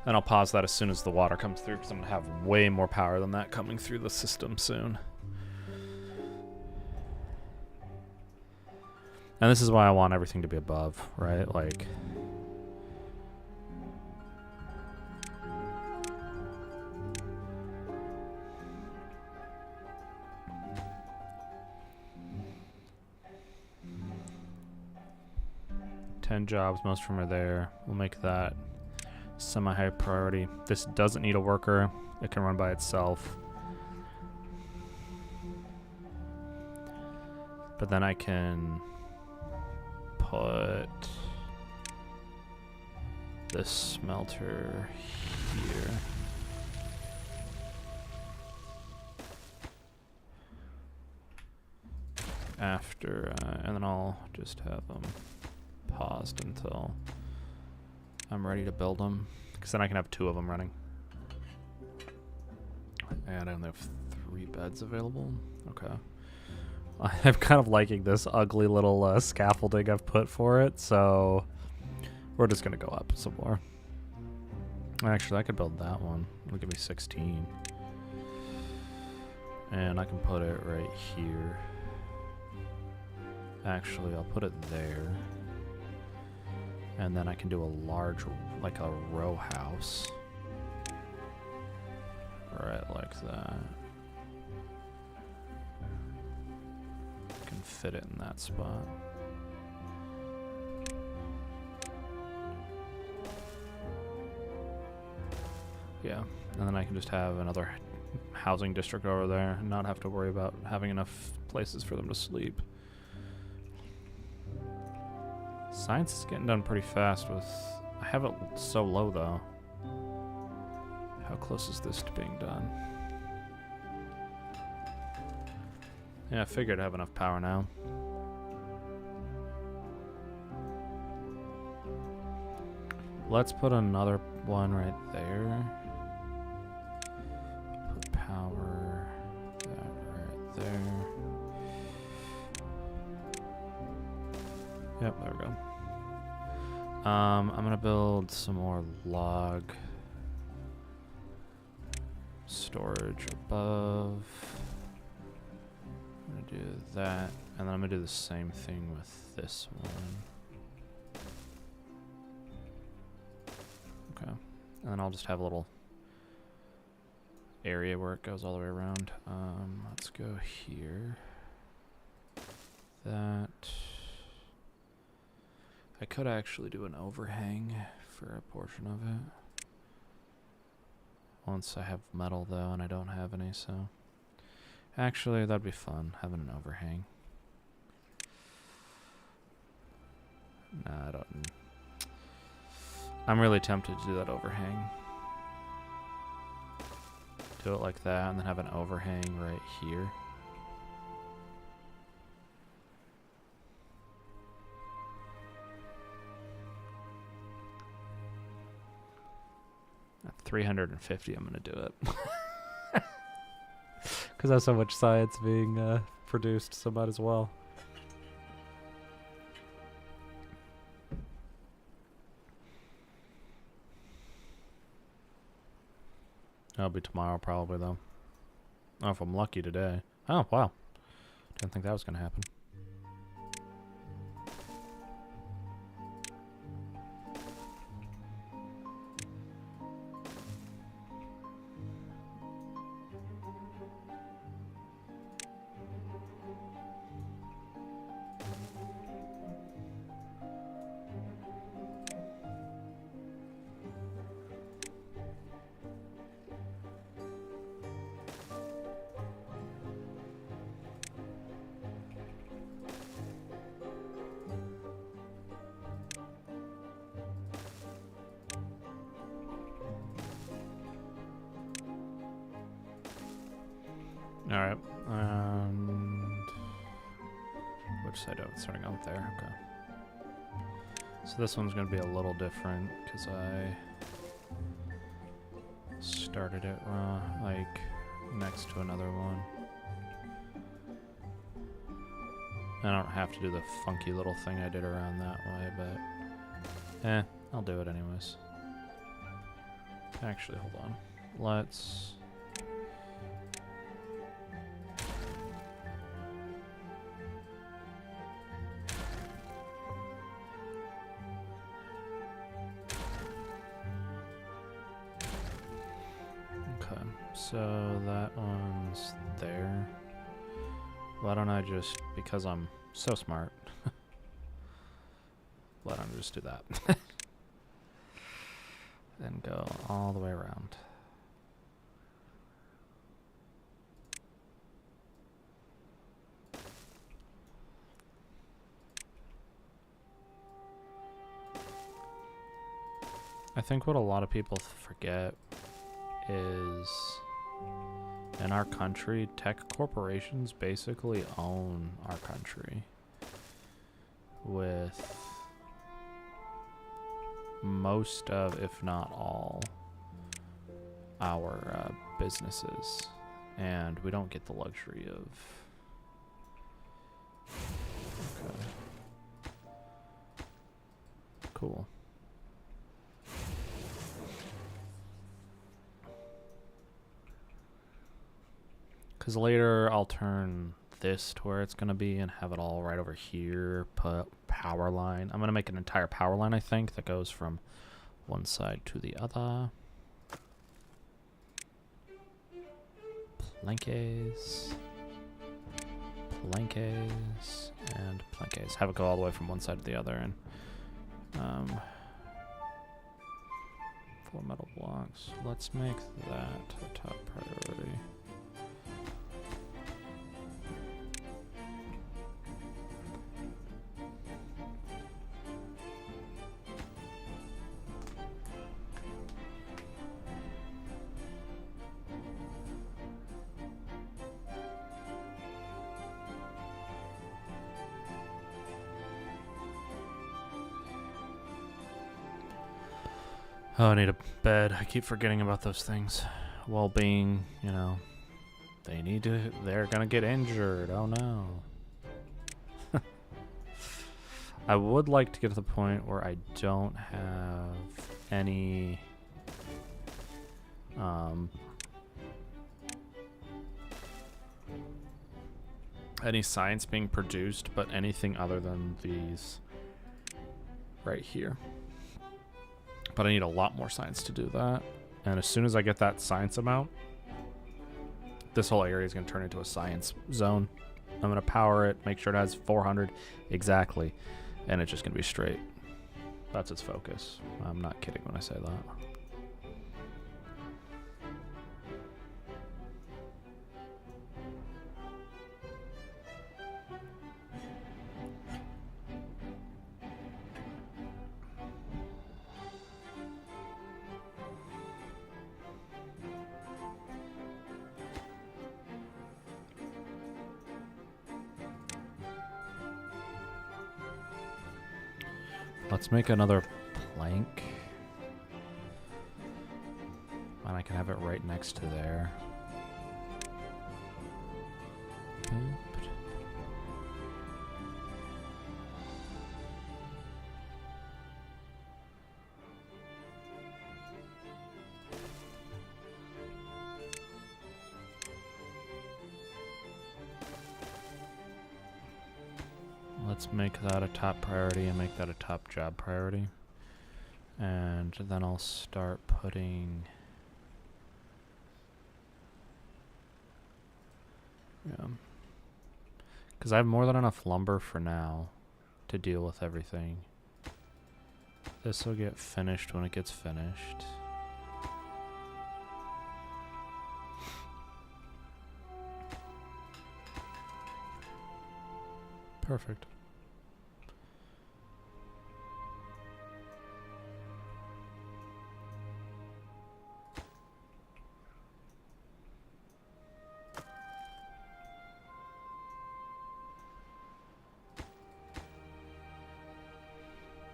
And I'll pause that as soon as the water comes through, because I'm going to have way more power than that coming through the system soon. And this is why I want everything to be above, right? Like, jobs, most of them are there. We'll make that semi-high priority. This doesn't need a worker. It can run by itself. But then I can put this smelter here. After, and then I'll just have them paused until I'm ready to build them, because then I can have 2 of them running. And I only have 3 beds available. Okay. I'm kind of liking this ugly little scaffolding I've put for it, so we're just gonna go up some more. Actually, I could build that one. It'll give me 16. And I can put it right here. Actually, I'll put it there. And then I can do a large, like a row house. Right, like that. I can fit it in that spot. Yeah, and then I can just have another housing district over there and not have to worry about having enough places for them to sleep. Science is getting done pretty fast with... I have it so low, though. How close is this to being done? Yeah, I figured I'd have enough power now. let's put another one right there. Put power that right there. Yep, there we go. I'm gonna build some more log storage above. I'm gonna do that, and then I'm gonna do the same thing with this one. Okay, and then I'll just have a little area where it goes all the way around. Let's go here. That. I could actually do an overhang for a portion of it. Once I have metal though, and I don't have any, so. Actually, that'd be fun, having an overhang. Nah, I don't. I'm really tempted to do that overhang. Do it like that, and then have an overhang right here. At 350, I'm gonna do it. Because there's so much science being produced, so might as well. That'll be tomorrow probably though. Oh, if I'm lucky today. Oh, wow. Didn't think that was gonna happen. Alright, and which side? Oh, it's starting out there, okay. So this one's going to be a little different, because I started it like next to another one. I don't have to do the funky little thing I did around that way, but I'll do it anyways. Actually, hold on. Let's... So that one's there. Why don't I just, because I'm so smart, why don't I just do that? And go all the way around. I think what a lot of people forget is in our country, tech corporations basically own our country with most of, if not all, our businesses, and we don't get the luxury of... Okay. Cool. Because later I'll turn this to where it's going to be and have it all right over here, put power line. I'm going to make an entire power line, I think, that goes from one side to the other. Planques. Planques. And planques. Have it go all the way from one side to the other. And 4 metal blocks. Let's make that a top priority. Oh, I need a bed. I keep forgetting about those things. Well-being, you know. They're gonna get injured. Oh no. I would like to get to the point where I don't have any science being produced, but anything other than these right here. But I need a lot more science to do that. And as soon as I get that science amount, this whole area is going to turn into a science zone. I'm going to power it, make sure it has 400 exactly, and it's just going to be straight. That's its focus. I'm not kidding when I say that. Let's make another plank. And I can have it right next to there. Let's make that a top priority and make that a top job priority. And then I'll start putting... Yeah. Because I have more than enough lumber for now to deal with everything. This will get finished when it gets finished. Perfect.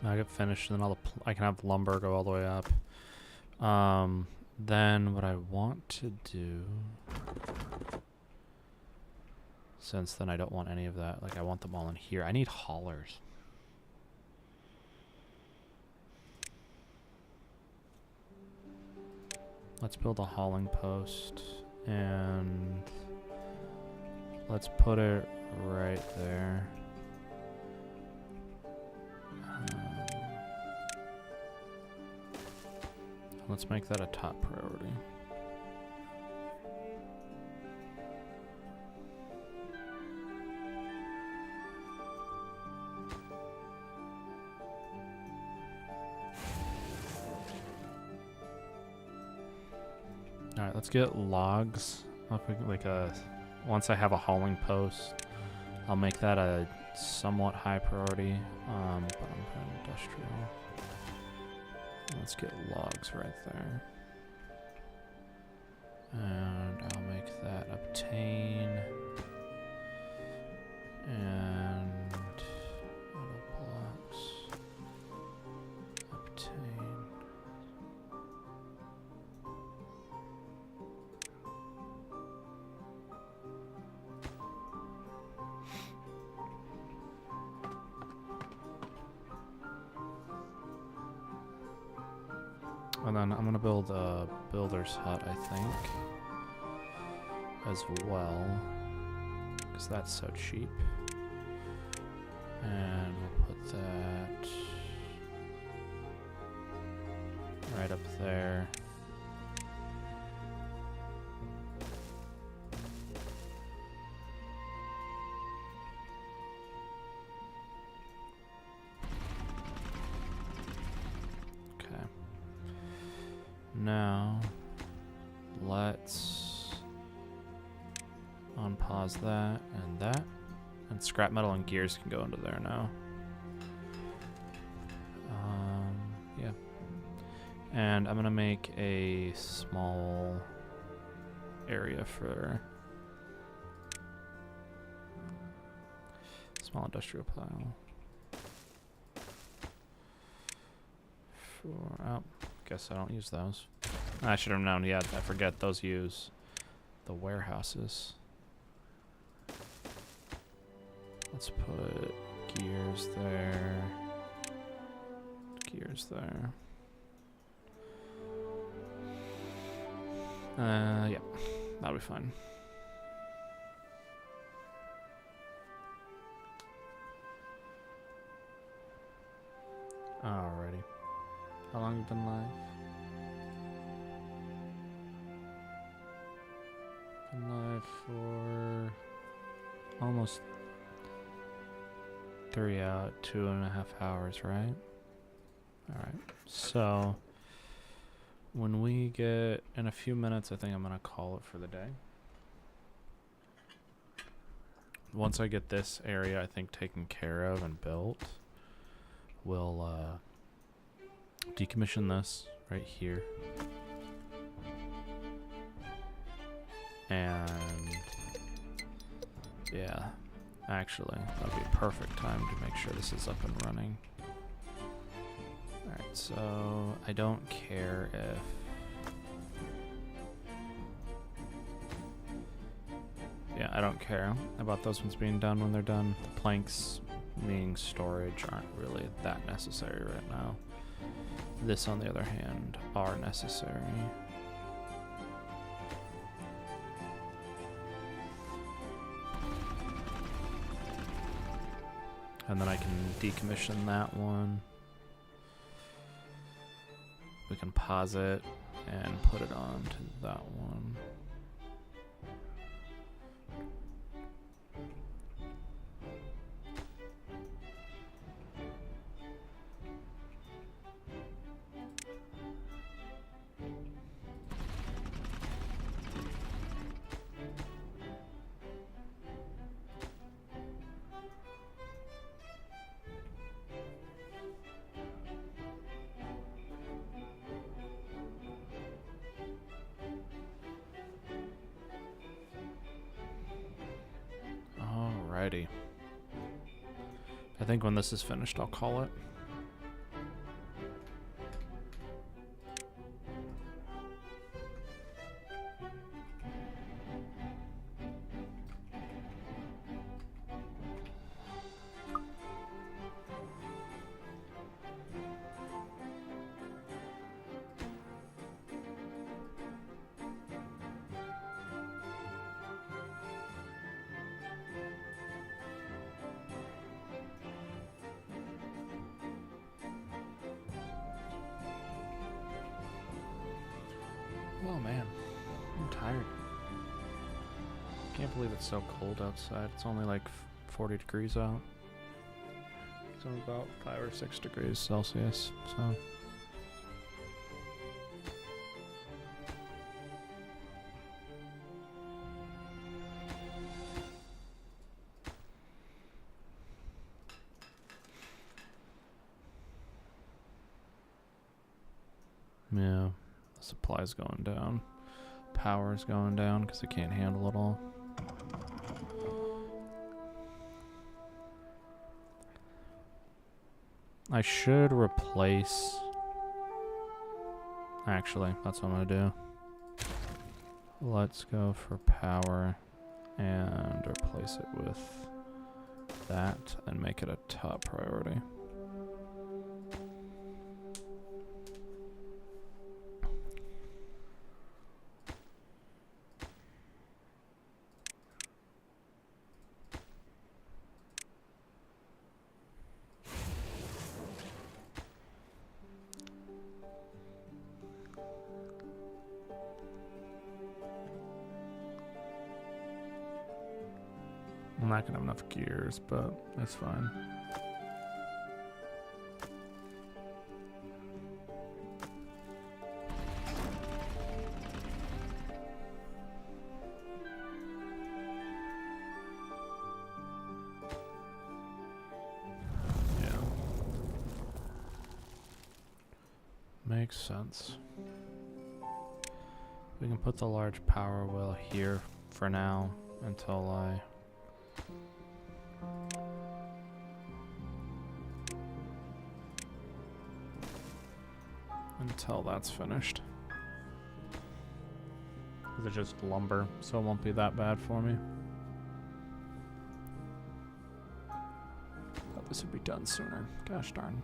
I get finished, and then I can have lumber go all the way up. Then what I want to do, since then I don't want any of that, like I want them all in here. I need haulers. Let's build a hauling post, and let's put it right there. Let's make that a top priority. Alright, let's get logs up, like once I have a hauling post, I'll make that a somewhat high priority, but I'm putting industrial. Let's get logs right there. And I'll make that obtain. And auto blocks. Obtain. And then I'm gonna build a builder's hut, I think, as well, because that's so cheap. And we'll put that right up there. Now, let's unpause that, and scrap metal and gears can go into there now. Yeah. And I'm gonna make a small area for small industrial pile. guess I don't use those. I should have known. Yeah, I forget those use the warehouses. Let's put gears there. Gears there. Yeah, that'll be fine. Alrighty. How long have you been live? Been live for almost 2.5 hours, right? Alright, so when we get in a few minutes, I think I'm gonna call it for the day. Once I get this area, I think, taken care of and built, we'll decommission this right here. And yeah, actually, that'd be a perfect time to make sure this is up and running. Alright, so I don't care if I don't care about those ones being done when they're done. The planks being storage aren't really that necessary right now. This, on the other hand, are necessary. And then I can decommission that one. We can pause it and put it on to that one. Alrighty. I think when this is finished, I'll call it. Oh man, I'm tired. Can't believe it's so cold outside. It's only like 40 degrees out. It's only about 5 or 6 degrees Celsius, so. Yeah. Supply's going down. Power's going down because it can't handle it all. I should replace... Actually, that's what I'm gonna do. Let's go for power and replace it with that and make it a top priority. I'm not gonna have enough gears, but that's fine. Yeah. Makes sense. We can put the large power wheel here for now until until that's finished. It's just lumber, so it won't be that bad for me. Thought this would be done sooner. Gosh darn.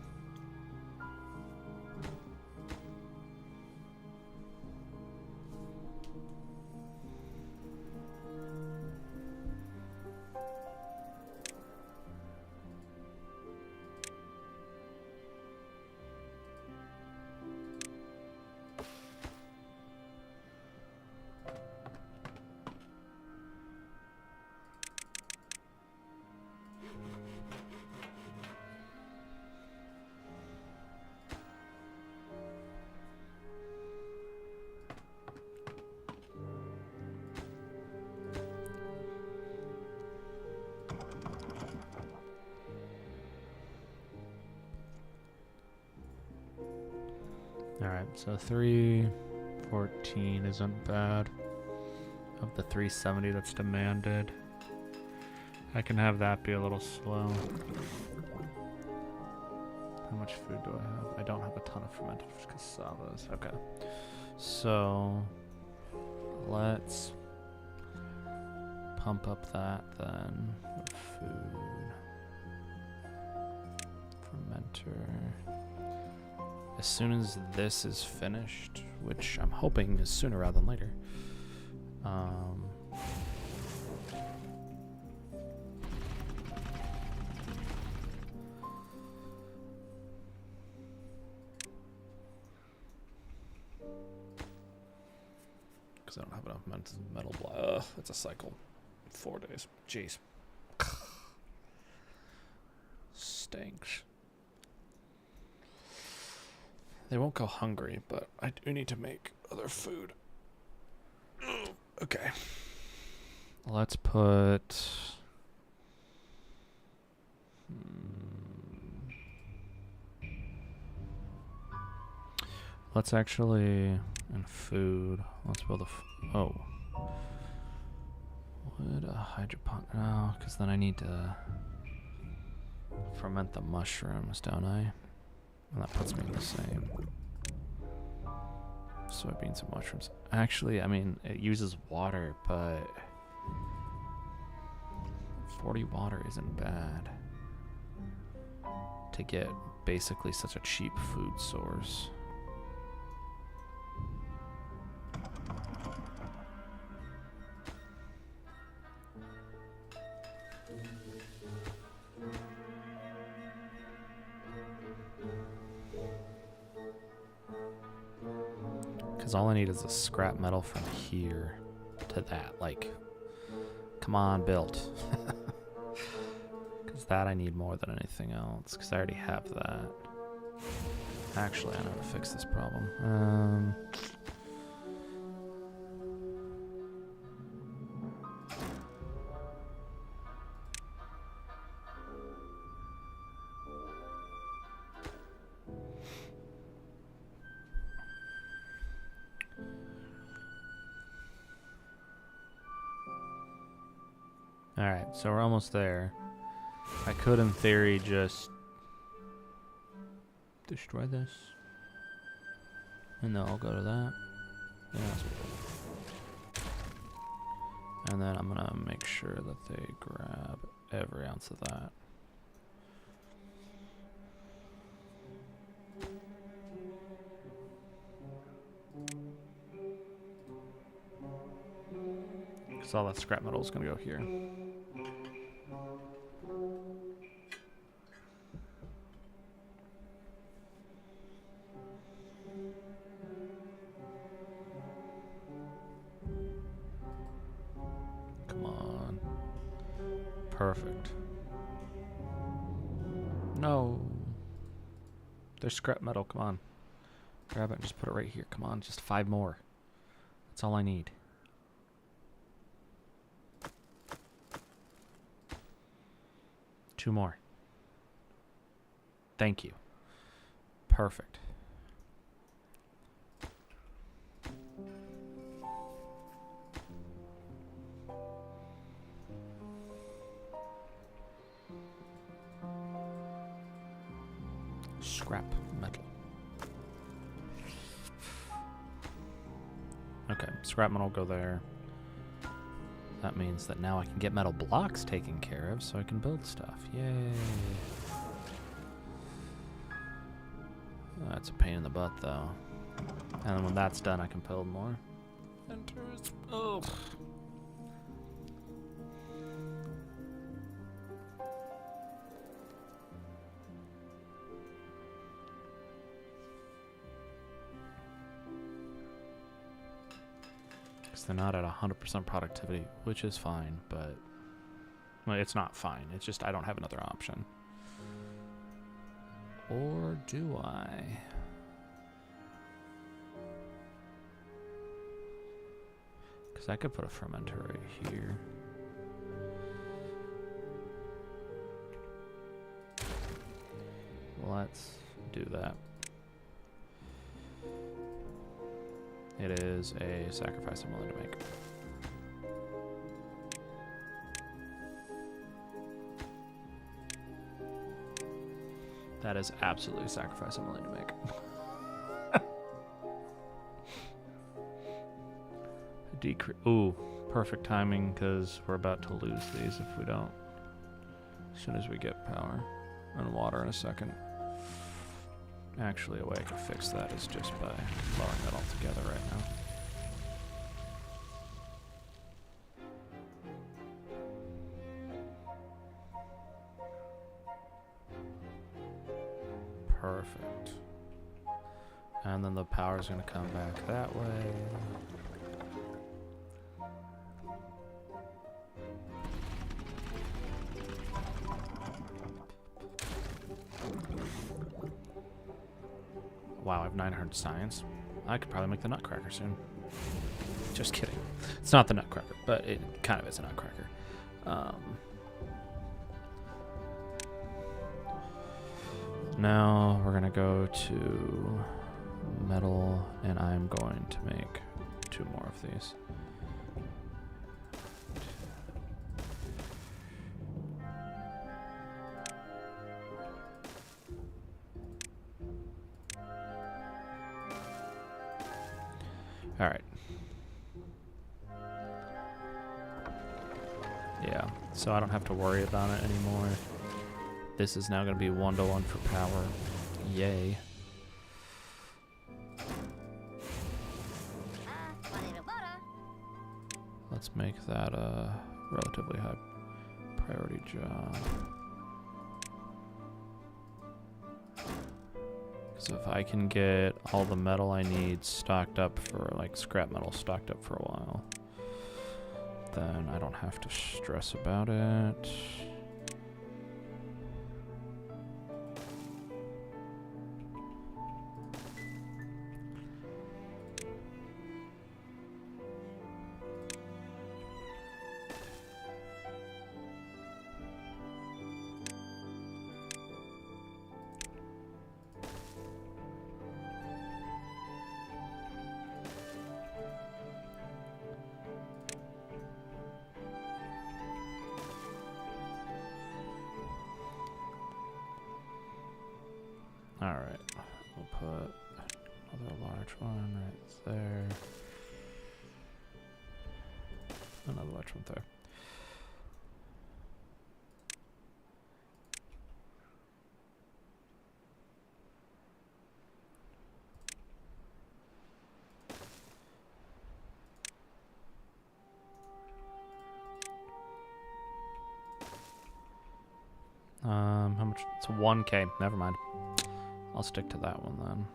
Alright, so 314 isn't bad. Of the 370 that's demanded. I can have that be a little slow. How much food do I have? I don't have a ton of fermented cassavas. Okay. So let's pump up that then with food. Fermenter. As soon as this is finished, which I'm hoping is sooner rather than later, because I don't have enough metal block. It's a cycle. 4 days. Jeez. Stinks. They won't go hungry, but I do need to make other food. Okay. Let's put... Let's actually... And food. Let's build a... Oh. Would a hydroponic... No, because then I need to ferment the mushrooms, don't I? And that puts me in the same. Soybeans and mushrooms. Actually, I mean, it uses water, but 40 water isn't bad to get basically such a cheap food source. Because all I need is a scrap metal from here to that. Like, come on, build. Because that I need more than anything else. Because I already have that. Actually, I know how to fix this problem. Alright, so we're almost there. I could, in theory, just destroy this. And then I'll go to that. Yeah, that's cool. And then I'm gonna make sure that they grab every ounce of that. Because all that scrap metal is gonna go here. Perfect. No. There's scrap metal. Come on. Grab it and just put it right here. Come on. Just 5 more. That's all I need. Two more. Thank you. Perfect. Scrap metal. Okay, scrap metal will go there. That means that now I can get metal blocks taken care of so I can build stuff. Yay. That's a pain in the butt, though. And then when that's done, I can build more. Enters. Oh. Because they're not at 100% productivity, which is fine, but... Well, it's not fine. It's just I don't have another option. Or do I? Because I could put a fermenter right here. Let's do that. It is a sacrifice I'm willing to make. That is absolutely a sacrifice I'm willing to make. Ooh, perfect timing because we're about to lose these if we don't. As soon as we get power and water in a second. Actually, a way I could fix that is just by lowering that all together right now. Perfect. And then the power's gonna come back that way. Wow, I have 900 science. I could probably make the nutcracker soon. Just kidding. It's not the nutcracker, but it kind of is a nutcracker. Now we're gonna go to metal, and I'm going to make 2 more of these. All right. Yeah, so I don't have to worry about it anymore. This is now going to be 1-to-1 for power. Yay. Let's make that a relatively high priority job. So if I can get all the metal I need stocked up for, like, scrap metal stocked up for a while, then I don't have to stress about it. Alright, we'll put another large one right there. Another large one there. How much? It's 1K. Never mind. I'll stick to that one then.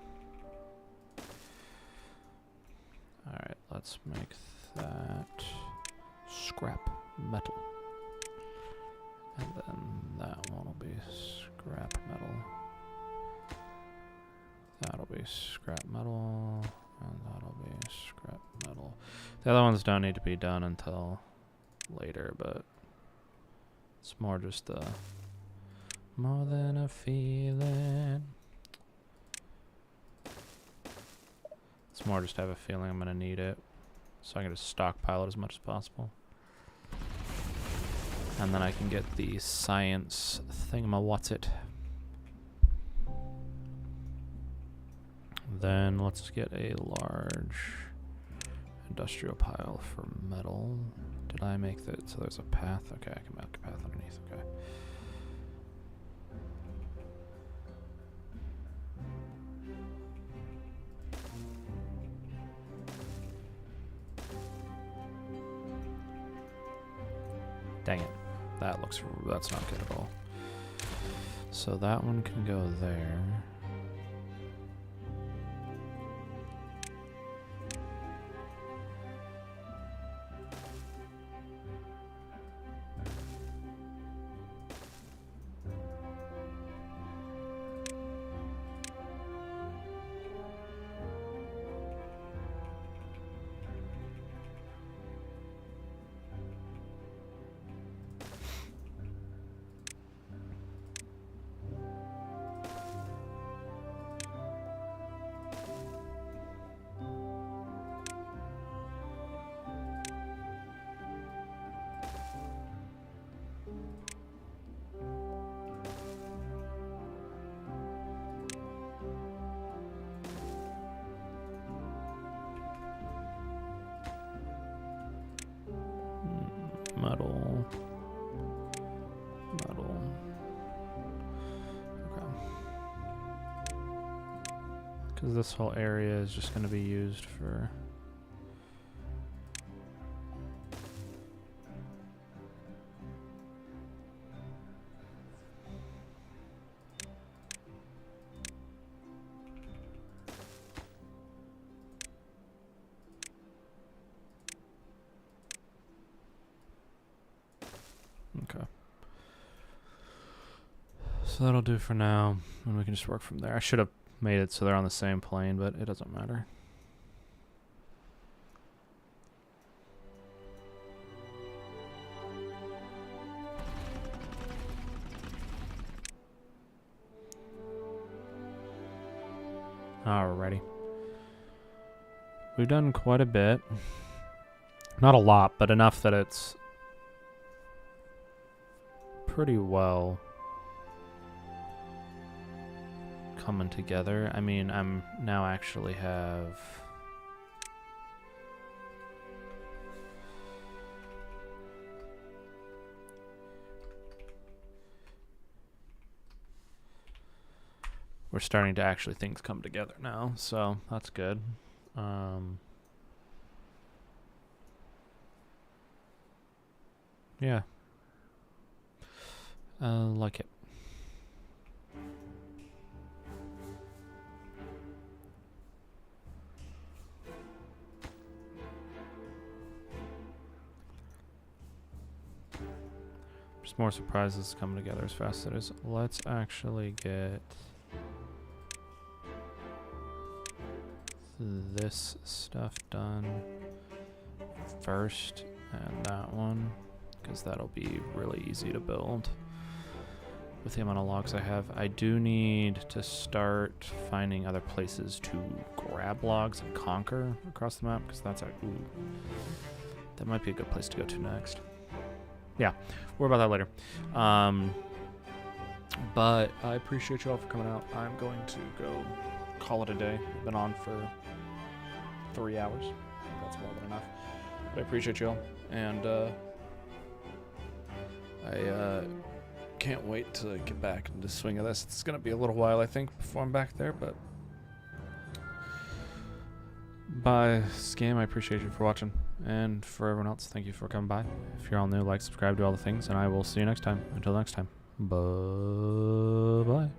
Alright, let's make that scrap metal. And then that one will be scrap metal. That'll be scrap metal. And that'll be scrap metal. The other ones don't need to be done until later, but it's more just a more than a feeling. It's more just have a feeling I'm gonna need it, so I can just stockpile it as much as possible. And then I can get the science thingamawatsit. Then let's get a large industrial pile for metal. Did I make that? So there's a path. Okay, I can make a path underneath. Okay. Dang it. That's not good at all. So that one can go there. Metal. Okay. Because this whole area is just going to be used for... Okay. So that'll do for now, and we can just work from there. I should have made it so they're on the same plane, but it doesn't matter. Alrighty. We've done quite a bit. Not a lot, but enough that it's pretty well coming together. I mean, I'm now actually have we're starting to actually things come together now, so that's good. Yeah. Like it. Just more surprises coming together as fast as it is. Let's actually get this stuff done first, and that one, because that'll be really easy to build with the amount of logs I have. I do need to start finding other places to grab logs and conquer across the map, because that's that might be a good place to go to next. Yeah, we're about that later. But I appreciate you all for coming out. I'm going to go call it a day. I've been on for 3 hours. That's more than enough. But I appreciate you all, and I can't wait to get back into the swing of this. It's going to be a little while, I think, before I'm back there, but bye, Scam. I appreciate you for watching, and for everyone else, thank you for coming by. If you're all new, like, subscribe, do all the things, and I will see you next time. Until next time, bye-bye.